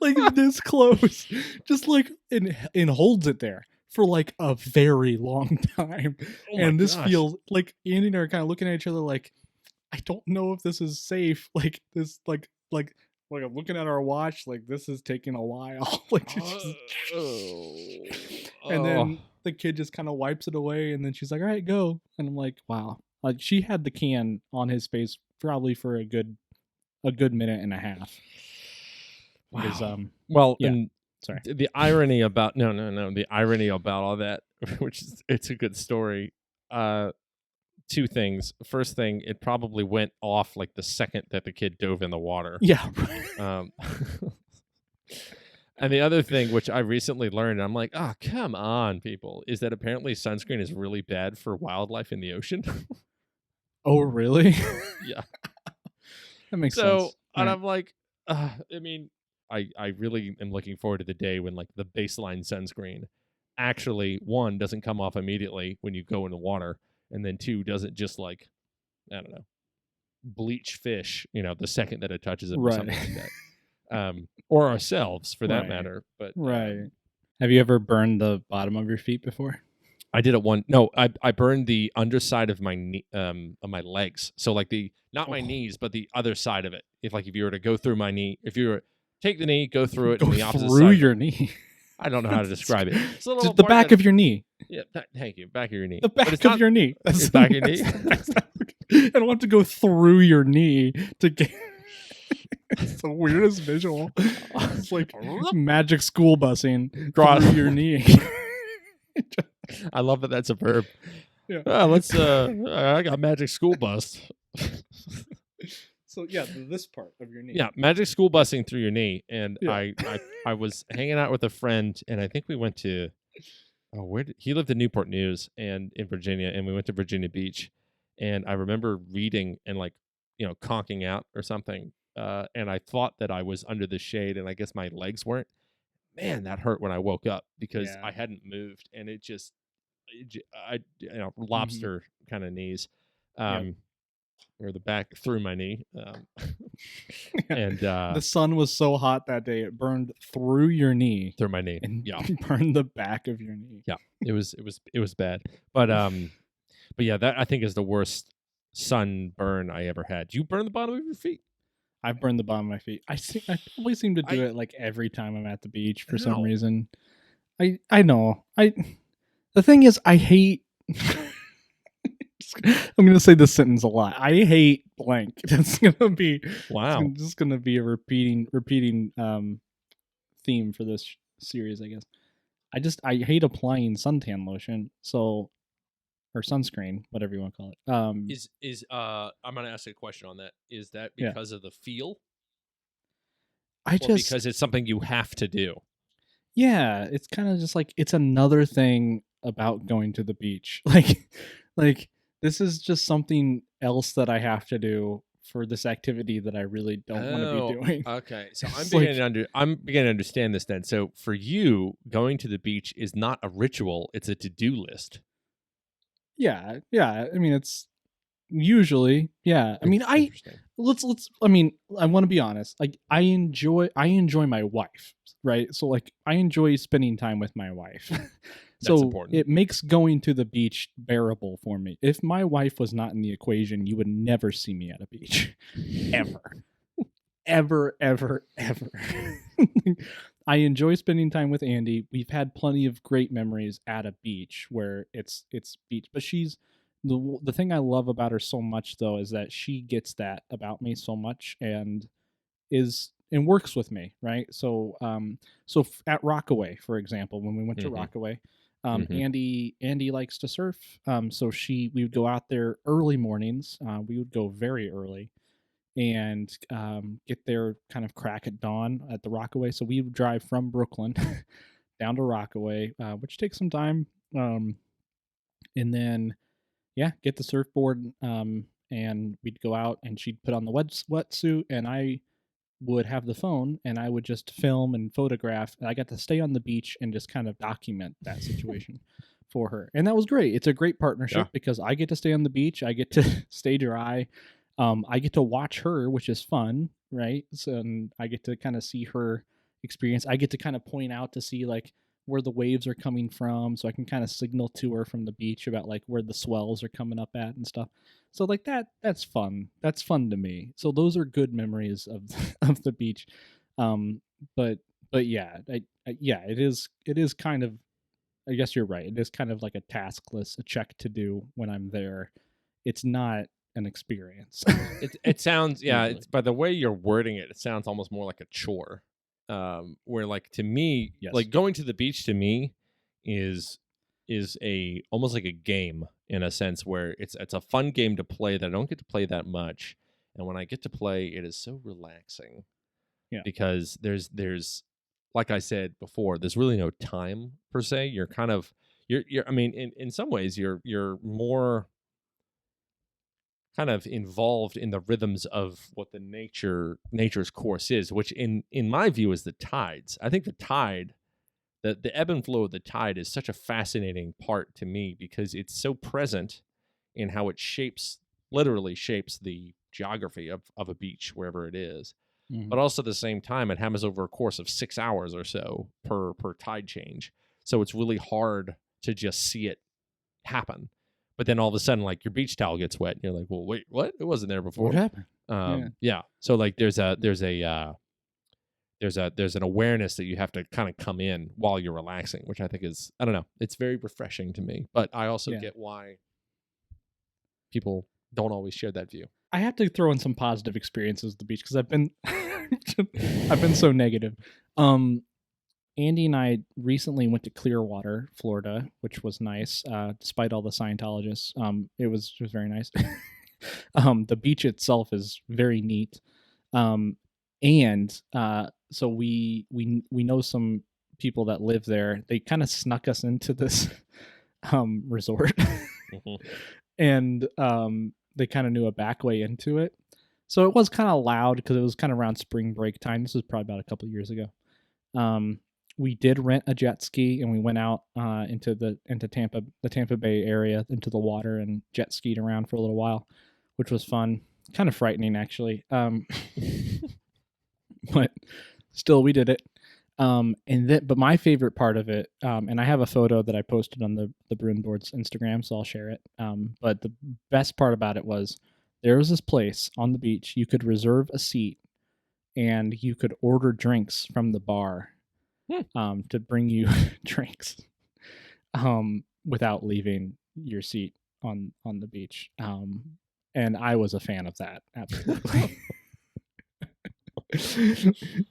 Speaker 2: like this close, just like and holds it there for like a very long time.
Speaker 1: Oh my
Speaker 2: And this
Speaker 1: gosh.
Speaker 2: feels like Andy and I are kind of looking at each other like, I don't know if this is safe. Like this, like I'm looking at our watch, like this is taking a while. Like it's just- and then the kid just kind of wipes it away, and then she's like, all right, go. And I'm like, wow. Like she had the can on his face probably for a good minute and a half. Because,
Speaker 1: Wow. Well,
Speaker 2: yeah.
Speaker 1: and
Speaker 2: Sorry.
Speaker 1: the irony about the irony about all that, which is it's a good story. Two things. First thing, it probably went off like the second that the kid dove in the water.
Speaker 2: Yeah.
Speaker 1: Um, and the other thing, which I recently learned, I'm like, oh, come on, people, is that apparently sunscreen is really bad for wildlife in the ocean.
Speaker 2: Oh, really?
Speaker 1: Yeah.
Speaker 2: That makes
Speaker 1: So,
Speaker 2: sense.
Speaker 1: and
Speaker 2: Right.
Speaker 1: I'm like, I mean, I really am looking forward to the day when like the baseline sunscreen actually, one, doesn't come off immediately when you go in the water, and then two, doesn't just like, I don't know, bleach fish, the second that it touches them or something
Speaker 2: Right.
Speaker 1: like that. Or ourselves for that
Speaker 2: Right.
Speaker 1: matter. But
Speaker 2: Right. Have you ever burned the bottom of your feet before?
Speaker 1: I did it one. No, I burned the underside of my of my legs. So like not my
Speaker 2: Oh.
Speaker 1: knees, but the other side of it. If you were to go through my knee, if you were take the knee, go through it,
Speaker 2: Go
Speaker 1: and the opposite
Speaker 2: through
Speaker 1: side.
Speaker 2: your knee.
Speaker 1: I don't know how to describe it. It's a little
Speaker 2: Just the
Speaker 1: part
Speaker 2: back
Speaker 1: that-
Speaker 2: of your knee.
Speaker 1: Yeah, thank you. Back of your knee.
Speaker 2: The
Speaker 1: But
Speaker 2: back
Speaker 1: it's
Speaker 2: of
Speaker 1: not-
Speaker 2: your knee.
Speaker 1: It's back of your knee?
Speaker 2: I don't want to go through your knee to get. It's the weirdest visual. It's like magic school busing
Speaker 1: Cross-
Speaker 2: through your knee.
Speaker 1: I love that that's a verb.
Speaker 2: Yeah.
Speaker 1: Let's. I got magic school bus.
Speaker 2: So yeah, this part of your knee.
Speaker 1: Yeah, magic school busing through your knee, and
Speaker 2: Yeah.
Speaker 1: I was hanging out with a friend, and I think we went to, he lived in Newport News and in Virginia, and we went to Virginia Beach, and I remember reading and like conking out or something, and I thought that I was under the shade, and I guess my legs weren't. Man, that hurt when I woke up because
Speaker 2: Yeah.
Speaker 1: I hadn't moved, and lobster kind of knees. Or the back through my knee. And
Speaker 2: The sun was so hot that day it burned through your knee
Speaker 1: through my knee.
Speaker 2: and
Speaker 1: Yeah,
Speaker 2: burned the back of your knee.
Speaker 1: yeah. It was bad. But yeah, that I think is the worst sunburn I ever had. Do you burn the bottom of your feet?
Speaker 2: I've burned the bottom of my feet. I probably seem to do it like every time I'm at the beach for some
Speaker 1: Ow.
Speaker 2: reason. I know. The thing is, I hate. I'm gonna say this sentence a lot. I hate blank. That's gonna be
Speaker 1: Wow.
Speaker 2: It's just gonna be a repeating theme for this series, I guess. I hate applying suntan lotion, or sunscreen, whatever you want to call it.
Speaker 1: Is I'm gonna ask a question on that. Is that
Speaker 2: Yeah.
Speaker 1: because of the feel,
Speaker 2: I
Speaker 1: or
Speaker 2: just
Speaker 1: because it's something you have to do?
Speaker 2: yeah, it's kind of just like it's another thing about going to the beach. Like this is just something else that I have to do for this activity that I really don't want to be doing.
Speaker 1: Okay, so I'm
Speaker 2: It's
Speaker 1: beginning to understand this then. So for you, going to the beach is not a ritual; it's a to-do list.
Speaker 2: Yeah. I mean, it's usually yeah. I mean,
Speaker 1: Interesting.
Speaker 2: let's. I mean, I want to be honest. Like, I enjoy my wife, right? So like, I enjoy spending time with my wife. So
Speaker 1: important.
Speaker 2: it makes going to the beach bearable for me. If my wife was not in the equation, you would never see me at a beach. Ever. Ever. I enjoy spending time with Andy. We've had plenty of great memories at a beach where it's beach. But she's the thing I love about her so much though is that she gets that about me so much and works with me, right? So at Rockaway, for example, when we went to
Speaker 1: Mhm.
Speaker 2: Rockaway,
Speaker 1: Mhm.
Speaker 2: Andy likes to surf. So we would go out there early mornings. We would go very early and get there kind of crack at dawn at the Rockaway. So we would drive from Brooklyn down to Rockaway, which takes some time. And then yeah, get the surfboard, and we'd go out, and she'd put on the wetsuit, and I would have the phone, and I would just film and photograph. And I got to stay on the beach and just kind of document that situation for her, and that was great. It's a great partnership
Speaker 1: Yeah.
Speaker 2: because I get to stay on the beach, I get to stay dry, I get to watch her, which is fun, right? So, and I get to kind of see her experience. I get to kind of point out to see like where the waves are coming from, so I can kind of signal to her from the beach about like where the swells are coming up at and stuff. So like that's fun. That's fun to me. So those are good memories of of the beach. Um, but yeah, yeah, it is kind of. I guess you're right. It is kind of like a task list, a check to do when I'm there. It's not an experience.
Speaker 1: It sounds, yeah,
Speaker 2: Usually.
Speaker 1: it's by the way you're wording it, it sounds almost more like a chore. Where like to me,
Speaker 2: Yes.
Speaker 1: like going to the beach to me is a almost like a game in a sense where it's a fun game to play that I don't get to play that much. And when I get to play, it is so relaxing.
Speaker 2: Yeah.
Speaker 1: Because there's like I said before, there's really no time per se. You're kind of you're I mean, in some ways you're more kind of involved in the rhythms of what the nature's course is, which in my view is the tides. I think the tide, the ebb and flow of the tide is such a fascinating part to me because it's so present in how it literally shapes the geography of a beach wherever it is.
Speaker 2: Mhm.
Speaker 1: But also at the same time, it happens over a course of 6 hours or so per tide change. So it's really hard to just see it happen. But then all of a sudden, like your beach towel gets wet, and you're like, "Well, wait, what? It wasn't there before."
Speaker 2: What happened? Yeah.
Speaker 1: Yeah. So like, there's an awareness that you have to kind of come in while you're relaxing, which I think is, I don't know, it's very refreshing to me. But I also
Speaker 2: Yeah.
Speaker 1: get why people don't always share that view.
Speaker 2: I have to throw in some positive experiences at the beach because I've been I've been so negative. Andy and I recently went to Clearwater, Florida, which was nice, despite all the Scientologists. It was very nice. The beach itself is very neat, and so we know some people that live there. They kind of snuck us into this resort,
Speaker 1: Mhm.
Speaker 2: and they kind of knew a back way into it. So it was kind of loud because it was kind of around spring break time. This was probably about a couple years ago. We did rent a jet ski and we went out into the Tampa Bay area into the water and jet skied around for a little while, which was fun. Kind of frightening actually, but still we did it. But my favorite part of it, and I have a photo that I posted on the Bruin Boards Instagram, so I'll share it. But the best part about it was there was this place on the beach you could reserve a seat and you could order drinks from the bar to bring you drinks without leaving your seat on the beach. And I was a fan of that, absolutely.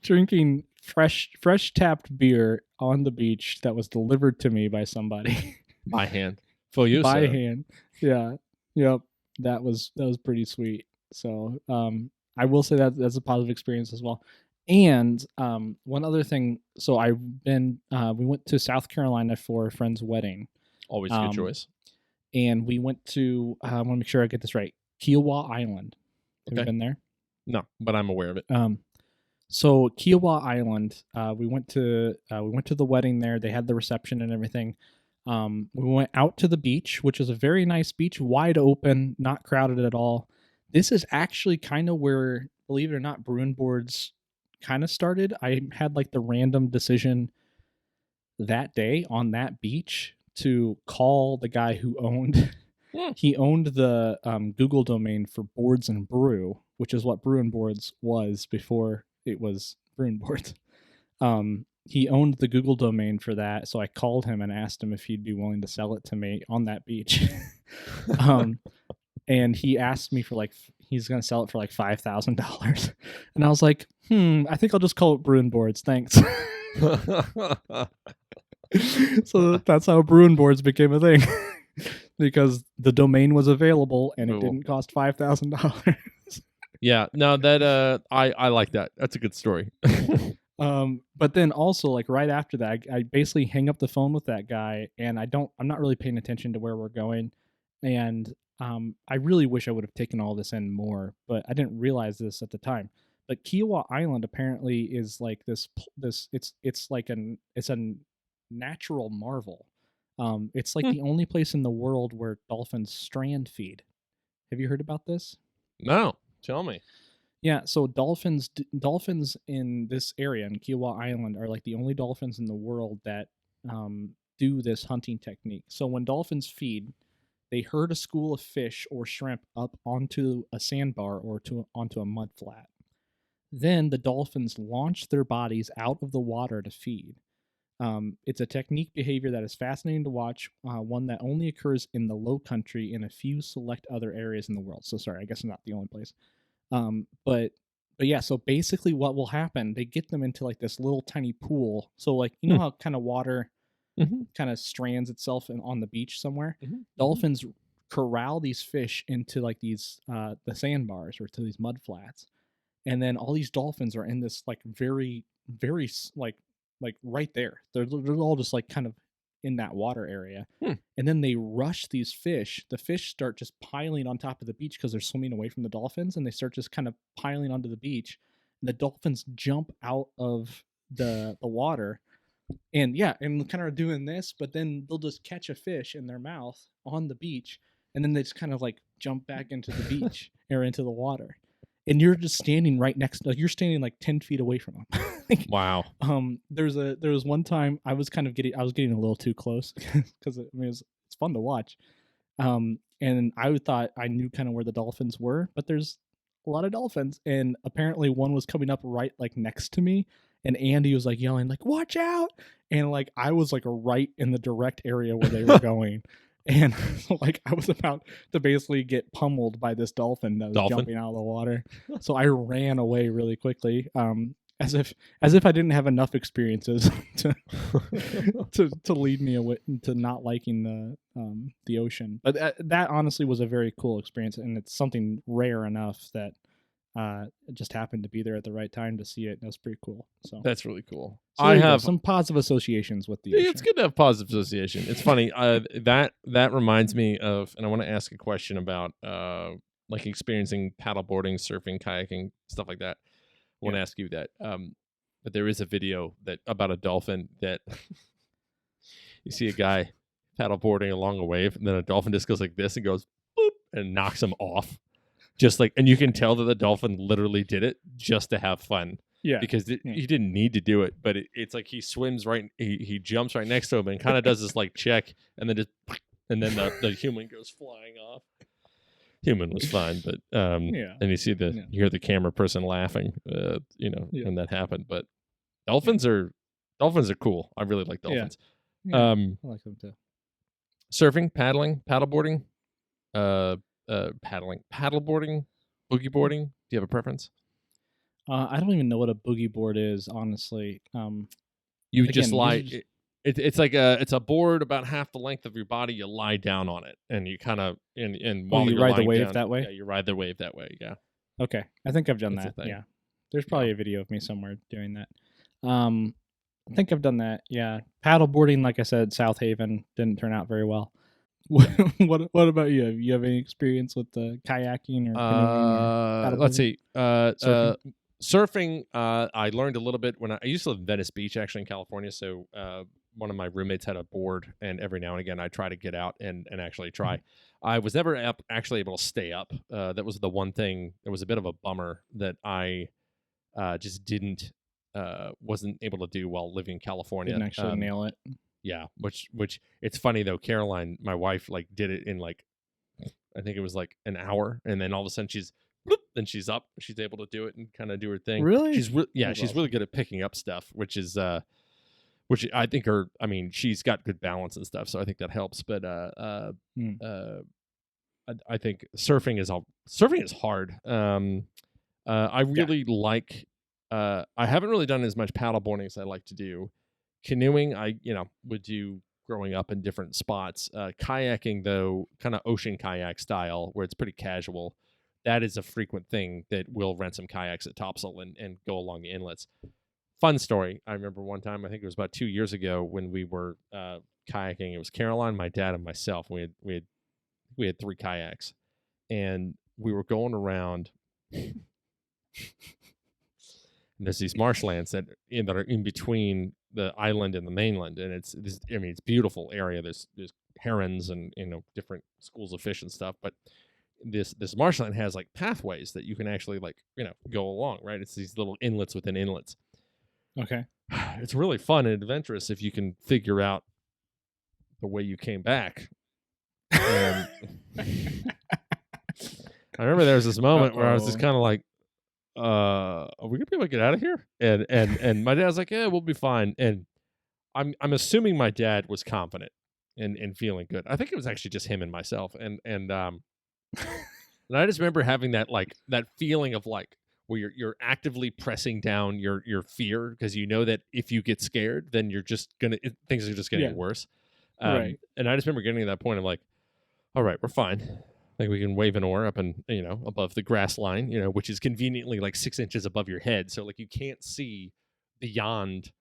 Speaker 2: Drinking fresh tapped beer on the beach that was delivered to me by somebody
Speaker 1: By hand. For you,
Speaker 2: by
Speaker 1: sir.
Speaker 2: hand. Yeah. Yep. That was pretty sweet. So I will say that that's a positive experience as well. And one other thing, so we went to South Carolina for a friend's wedding,
Speaker 1: Always a good choice.
Speaker 2: and we went to I want to make sure I get this right, Kiowa Island. Have you
Speaker 1: Okay.
Speaker 2: been there?
Speaker 1: No, but I'm aware of it.
Speaker 2: So Kiowa Island, we went to the wedding there. They had the reception and everything. We went out to the beach, which is a very nice beach, wide open, not crowded at all. This is actually kind of where, believe it or not, Bruin Boards kind of started. I had like the random decision that day on that beach to call the guy who owned he owned the Google domain for Boards and Brew, which is what Bruin Boards was before it was Bruin Boards. He owned the Google domain for that, so I called him and asked him if he'd be willing to sell it to me on that beach. And he asked me for he's gonna sell it for like $5,000, and I was like, I think I'll just call it Bruin Boards, thanks. So that's how Bruin Boards became a thing, because the domain was available and it
Speaker 1: Cool.
Speaker 2: didn't cost $5,000.
Speaker 1: Yeah, no, that I like that. That's a good story.
Speaker 2: But then also like right after that, I basically hang up the phone with that guy, and I'm not really paying attention to where we're going, And I really wish I would have taken all this in more, but I didn't realize this at the time. But Kiowa Island apparently is like this it's like it's a natural marvel. It's like
Speaker 1: Hmm.
Speaker 2: the only place in the world where dolphins strand feed. Have you heard about this?
Speaker 1: No, tell me.
Speaker 2: Yeah, so dolphins in this area in Kiowa Island are like the only dolphins in the world that do this hunting technique. So when dolphins feed, they herd a school of fish or shrimp up onto a sandbar or onto a mud flat. Then the dolphins launch their bodies out of the water to feed. It's a technique behavior that is fascinating to watch, one that only occurs in the low country in a few select other areas in the world. So sorry, I guess not the only place. But yeah, so basically what will happen, they get them into like this little tiny pool. So like you know how kind of water kind of strands itself on the beach somewhere? Dolphins corral these fish into like these the sandbars or to these mud flats. And then all these dolphins are in this like very like right there. They're all just like kind of in that water area. And then they rush these fish. The fish start just piling on top of the beach because they're swimming away from the dolphins, and they start just kind of piling onto the beach. And the dolphins jump out of the water, and yeah, and kind of doing this, but then they'll just catch a fish in their mouth on the beach, and then they just kind of like jump back into the beach or into the water. And you're just standing right next, like you're standing like 10 feet away from them.
Speaker 1: Wow.
Speaker 2: There was one time I was getting a little too close because I mean it's fun to watch. And I thought I knew kind of where the dolphins were, but there's a lot of dolphins, and apparently one was coming up right like next to me, and Andy was like yelling like "Watch out!" And like I was like right in the direct area where they were going. And like I was about to basically get pummeled by this dolphin that was jumping out of the water. So I ran away really quickly, as if I didn't have enough experiences to to lead me away to not liking the ocean. But that honestly was a very cool experience, and it's something rare enough that it just happened to be there at the right time to see it. And it was pretty cool. So
Speaker 1: That's really cool.
Speaker 2: so I have some positive associations with the ocean.
Speaker 1: It's good to have positive association. It's funny. That reminds me of, and I want to ask a question about like experiencing paddleboarding, surfing, kayaking, stuff like that. I want to ask you that. But there is a video that about a dolphin that you see a guy paddleboarding along a wave, and then a dolphin just goes like this and goes boop and knocks him off. Just like, and you can tell that the dolphin literally did it just to have fun.
Speaker 2: Yeah,
Speaker 1: because he didn't need to do it, but it's like he swims right, he jumps right next to him and kind of does this like check, and then and then the human goes flying off. Human was fine, but and you see you hear the camera person laughing, when that happened. But dolphins are cool. I really like dolphins.
Speaker 2: Yeah, I like them too.
Speaker 1: Surfing, paddling, paddleboarding, paddleboarding, boogie boarding. Do you have a preference?
Speaker 2: I don't even know what a boogie board is, honestly.
Speaker 1: You just lie. It's like it's a board about half the length of your body. You lie down on it, and you kind of and while
Speaker 2: you ride the wave that way.
Speaker 1: Yeah, you ride the wave that way. Yeah.
Speaker 2: Okay, I think I've done that. Yeah, there's probably a video of me somewhere doing that. I think I've done that. Yeah, paddleboarding, like I said, South Haven didn't turn out very well. What about you? You have any experience with kayaking or canoeing?
Speaker 1: Let's see. Surfing, I learned a little bit when I used to live in Venice Beach, actually in California. So one of my roommates had a board, and every now and again I try to get out and actually try. I was never actually able to stay up. That was the one thing. It was a bit of a bummer that I just wasn't able to do while living in California.
Speaker 2: Didn't actually nail it.
Speaker 1: Yeah, which it's funny though. Caroline, my wife, like did it in like I think it was like an hour, and then all of a sudden then she's up. She's able to do it and kind of do her thing.
Speaker 2: Really?
Speaker 1: She's really good at picking up stuff, which I think she's got good balance and stuff, so I think that helps. But I think surfing is hard. I really like. I haven't really done as much paddleboarding as I like to do. Canoeing, I would do growing up in different spots. Kayaking, though, kind of ocean kayak style, where it's pretty casual. That is a frequent thing that we'll rent some kayaks at Topsail and go along the inlets. Fun story. I remember one time, I think it was about 2 years ago, when we were kayaking. It was Caroline, my dad, and myself. We had we had 3 kayaks, and we were going around. And there's these marshlands that are in between the island and the mainland, and it's beautiful area. There's herons and different schools of fish and stuff, but this marshland has like pathways that you can actually like go along, right? It's these little inlets within inlets.
Speaker 2: Okay.
Speaker 1: It's really fun and adventurous if you can figure out the way you came back. And I remember there was this moment where I was just kind of like, are we gonna be able to get out of here? And my dad's like, yeah, we'll be fine. And I'm assuming my dad was confident and feeling good. I think it was actually just him and myself. And and I just remember having that feeling of like where you're actively pressing down your fear, because you know that if you get scared, then you're just things are just getting worse.
Speaker 2: Right.
Speaker 1: And I just remember getting to that point of like, all right, we're fine. Like we can wave an oar up and above the grass line, which is conveniently like 6 inches above your head, so like you can't see beyond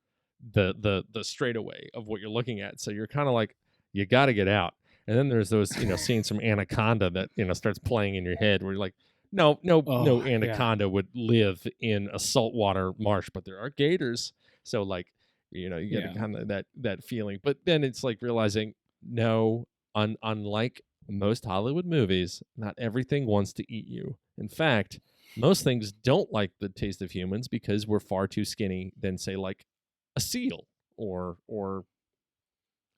Speaker 1: the straightaway of what you're looking at. So you're kind of like, you got to get out. And then there's those scenes from Anaconda that starts playing in your head where you're like, no anaconda would live in a saltwater marsh, but there are gators. So like you get kind of that feeling. But then it's like realizing, no, unlike most Hollywood movies, not everything wants to eat you. In fact, most things don't like the taste of humans because we're far too skinny than, say, like a seal or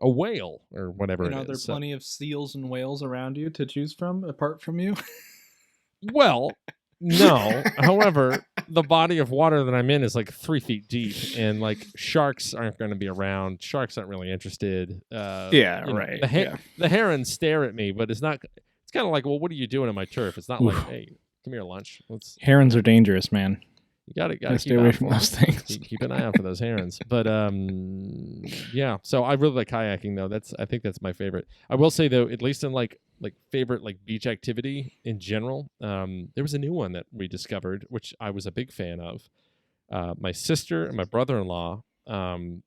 Speaker 1: a whale or whatever it is.
Speaker 2: There are plenty of seals and whales around you to choose from apart from you.
Speaker 1: Well, no. However, the body of water that I'm in is like 3 feet deep, and like sharks aren't going to be around. Sharks aren't really interested.
Speaker 2: Right.
Speaker 1: The herons stare at me, but it's not. It's kind of like, well, what are you doing on my turf? It's not like, hey, come here, lunch.
Speaker 2: Herons are dangerous, man.
Speaker 1: You gotta
Speaker 2: stay away from those things.
Speaker 1: Keep an eye out for those herons. But yeah. So I really like kayaking though. I think that's my favorite. I will say though, at least in like favorite like beach activity in general, there was a new one that we discovered, which I was a big fan of. My sister and my brother-in-law, and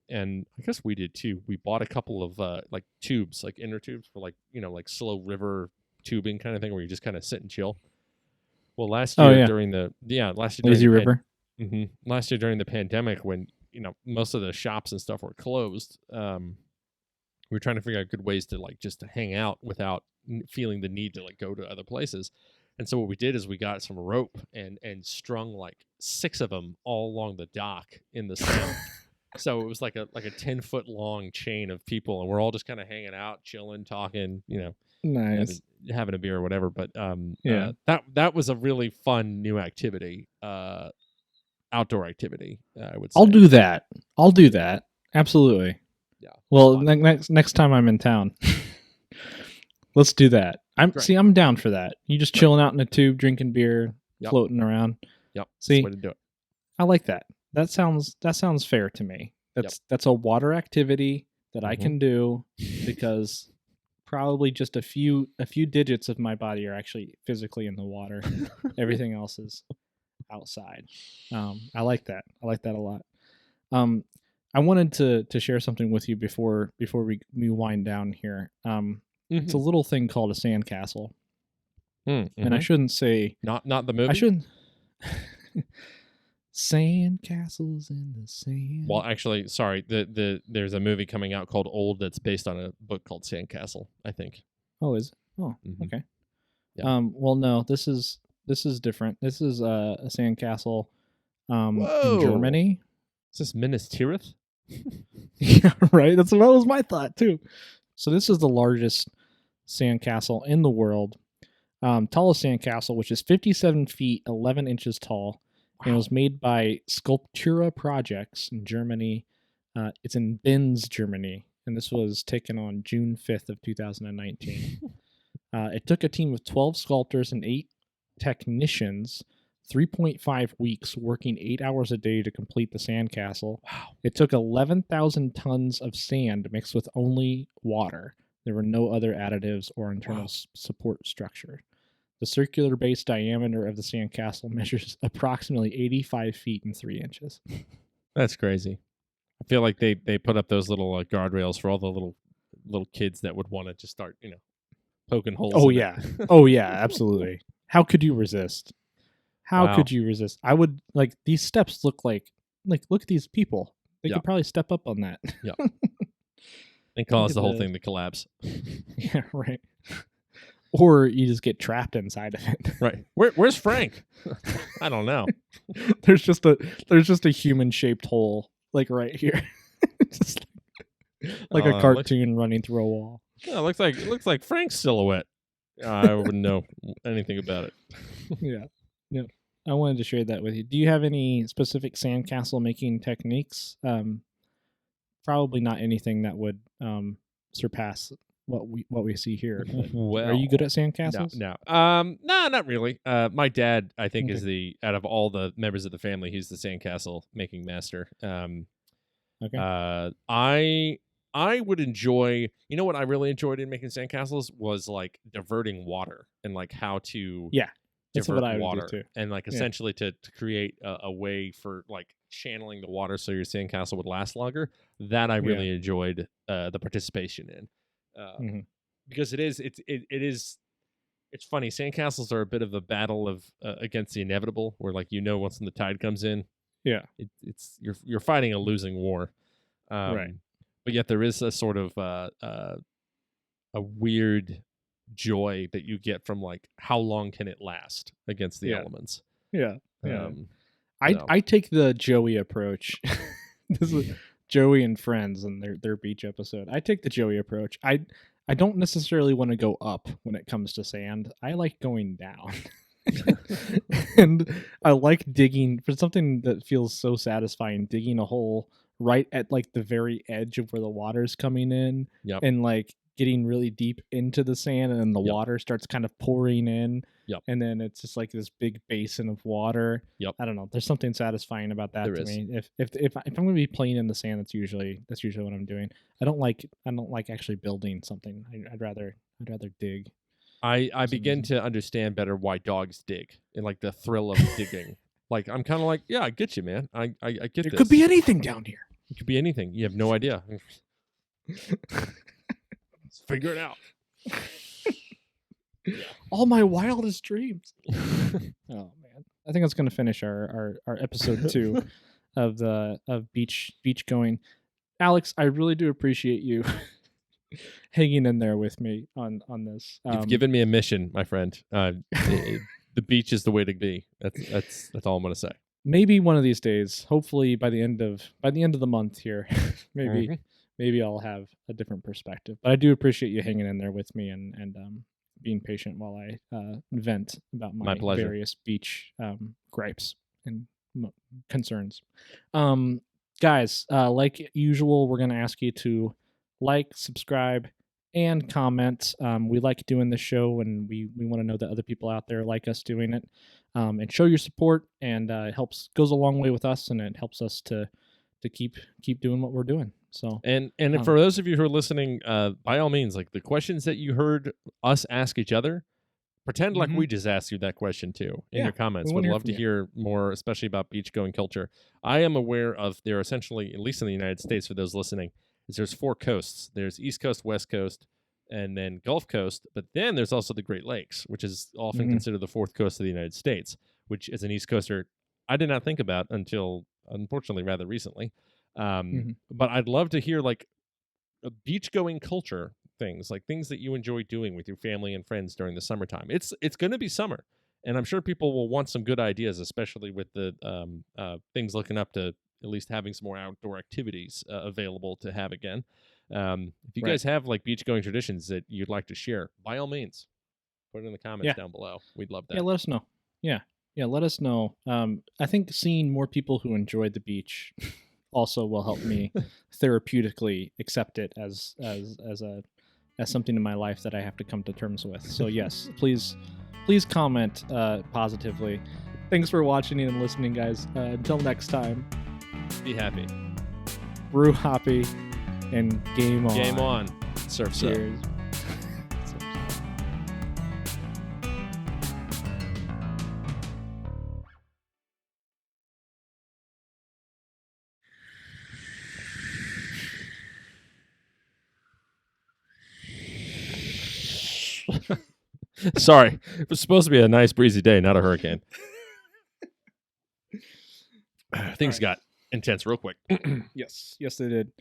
Speaker 1: I guess we did too. We bought a couple of like tubes, like inner tubes for like like slow river tubing kind of thing where you just kind of sit and chill. Well, last year during the
Speaker 2: Lazy River.
Speaker 1: Last year during the pandemic, when most of the shops and stuff were closed, we were trying to figure out good ways to like just to hang out without feeling the need to like go to other places. And so what we did is we got some rope and strung like 6 of them all along the dock in the Sound. So it was like a 10-foot long chain of people, and we're all just kind of hanging out, chilling, talking,
Speaker 2: nice,
Speaker 1: having a beer or whatever. But that was a really fun new activity, outdoor activity. I would say.
Speaker 2: I'll do that. Absolutely.
Speaker 1: Yeah.
Speaker 2: Well, next time I'm in town, let's do that. I'm down for that. You just chilling out in a tube, drinking beer, floating around.
Speaker 1: Yep.
Speaker 2: See,
Speaker 1: that's the way to do it.
Speaker 2: I like that. That sounds fair to me. That's a water activity that I can do because probably just a few digits of my body are actually physically in the water. Everything else is outside. I like that. I like that a lot. I wanted to share something with you before we wind down here. It's a little thing called a sandcastle. And I shouldn't say
Speaker 1: not the movie.
Speaker 2: I shouldn't. Sandcastles in the sand.
Speaker 1: Well, actually, sorry. There's a movie coming out called Old that's based on a book called Sandcastle, I think.
Speaker 2: Oh, is it? Oh, okay. Yeah. Well, no. This is different. This is a sandcastle in Germany.
Speaker 1: Is this Minas Tirith?
Speaker 2: Yeah, right. That was my thought too. So this is the largest sandcastle in the world. Tallest sandcastle, which is 57 feet 11 inches tall. Wow. And it was made by Sculptura Projects in Germany. It's in Binz, Germany, and this was taken on June 5th of 2019. It took a team of 12 sculptors and 8 technicians 3.5 weeks working 8 hours a day to complete the sandcastle. Wow. It took 11,000 tons of sand mixed with only water. There were no other additives or internal support structure. The circular base diameter of the sandcastle measures approximately 85 feet and 3 inches.
Speaker 1: That's crazy. I feel like they put up those little guardrails for all the little kids that would want to just start, poking holes.
Speaker 2: Oh
Speaker 1: in
Speaker 2: yeah.
Speaker 1: it.
Speaker 2: Oh yeah, absolutely. How could you resist? How
Speaker 1: Wow.
Speaker 2: could you resist? I would like these steps look like look at these people. They
Speaker 1: Yeah.
Speaker 2: could probably step up on that.
Speaker 1: Yeah. And cause
Speaker 2: at
Speaker 1: the whole
Speaker 2: the-
Speaker 1: thing to collapse.
Speaker 2: Yeah, right. Or you just get trapped inside of it.
Speaker 1: Right. Where's Frank? I don't know.
Speaker 2: there's just a human shaped hole like right here. Just like a
Speaker 1: Looks,
Speaker 2: cartoon running through a wall.
Speaker 1: yeah, it looks like Frank's silhouette. I wouldn't know anything about it.
Speaker 2: Yeah. Yeah. I wanted to share that with you. Do you have any specific sandcastle making techniques? Probably not anything that would surpass what we see here. But are you good at sandcastles?
Speaker 1: No, not really. My dad, I think, is out of all the members of the family, he's the sandcastle making master.
Speaker 2: Okay.
Speaker 1: I would enjoy. You know what I really enjoyed in making sandcastles was like diverting water and like how to
Speaker 2: Yeah. That's
Speaker 1: divert
Speaker 2: what I would
Speaker 1: water
Speaker 2: do too.
Speaker 1: and like
Speaker 2: Yeah.
Speaker 1: essentially to create a way for like channeling the water so your sandcastle would last longer. That I really enjoyed the participation in.
Speaker 2: Mhm.
Speaker 1: Because it is it's funny, sandcastles are a bit of a battle of against the inevitable, where like once the tide comes in,
Speaker 2: Yeah.
Speaker 1: it's you're fighting a losing war,
Speaker 2: Right.
Speaker 1: but yet there is a sort of a weird joy that you get from like how long can it last against the
Speaker 2: Yeah.
Speaker 1: elements.
Speaker 2: Yeah. Yeah.
Speaker 1: No.
Speaker 2: I take the Joey approach. This is Joey and Friends and their beach episode. I take the Joey approach. I don't necessarily want to go up when it comes to sand. I like going down. And I like digging for something that feels so satisfying, digging a hole right at like the very edge of where the water's coming in.
Speaker 1: Yep.
Speaker 2: And like getting really deep into the sand, and then the
Speaker 1: Yep.
Speaker 2: water starts kind of pouring in.
Speaker 1: Yep.
Speaker 2: And then it's just like this big basin of water.
Speaker 1: Yep.
Speaker 2: I don't know. There's something satisfying about that
Speaker 1: There
Speaker 2: to
Speaker 1: is.
Speaker 2: me. If I'm going to be playing in the sand, that's usually what I'm doing. I don't like actually building something. I'd rather dig.
Speaker 1: I
Speaker 2: some
Speaker 1: begin
Speaker 2: reason.
Speaker 1: to understand better why dogs dig and like the thrill of digging. Like I'm kind of like, yeah, I get you, man. I get
Speaker 2: There
Speaker 1: this.
Speaker 2: could be anything down here.
Speaker 1: It could be anything. You have no idea. Let's figure it out.
Speaker 2: All my wildest dreams. Oh man, I think that's going to finish our episode 2 of beach going. Alex, I really do appreciate you hanging in there with me on this.
Speaker 1: You've given me a mission, my friend. The beach is the way to be. That's all I'm gonna say.
Speaker 2: Maybe one of these days, hopefully by the end of the month here, maybe I'll have a different perspective. But I do appreciate you hanging in there with me and being patient while I vent about my
Speaker 1: pleasure.
Speaker 2: various beach gripes and concerns. Guys, like usual, we're going to ask you to like, subscribe, and comment. We like doing this show, and we want to know that other people out there like us doing it. And show your support, and it goes a long way with us, and it helps us to keep doing what we're doing. So
Speaker 1: and for those of you who are listening, by all means, like the questions that you heard us ask each other, pretend like we just asked you that question too in your comments. Would love to hear more, especially about beach going culture. I am aware of there are essentially, at least in the United States, for those listening, there's 4 coasts. There's East Coast, West Coast, and then Gulf Coast. But then there's also the Great Lakes, which is often considered the 4th coast of the United States, which as an East Coaster, I did not think about until, unfortunately, rather recently. But I'd love to hear like a beach going culture things, like things that you enjoy doing with your family and friends during the summertime. It's going to be summer, and I'm sure people will want some good ideas, especially with the things looking up to at least having some more outdoor activities available to have again. If you guys have like beach going traditions that you'd like to share, by all means, put it in the comments down below. We'd love that.
Speaker 2: Yeah, let us know. Yeah, let us know. I think seeing more people who enjoy the beach also will help me therapeutically accept it as something in my life that I have to come to terms with. So yes, please comment positively. Thanks for watching and listening, guys. Until next time,
Speaker 1: be happy,
Speaker 2: brew hoppy, and game on.
Speaker 1: Game on. Surf
Speaker 2: Cheers.
Speaker 1: Sorry. It was supposed to be a nice breezy day, not a hurricane. Things
Speaker 2: right.
Speaker 1: got intense real quick.
Speaker 2: Yes, they did.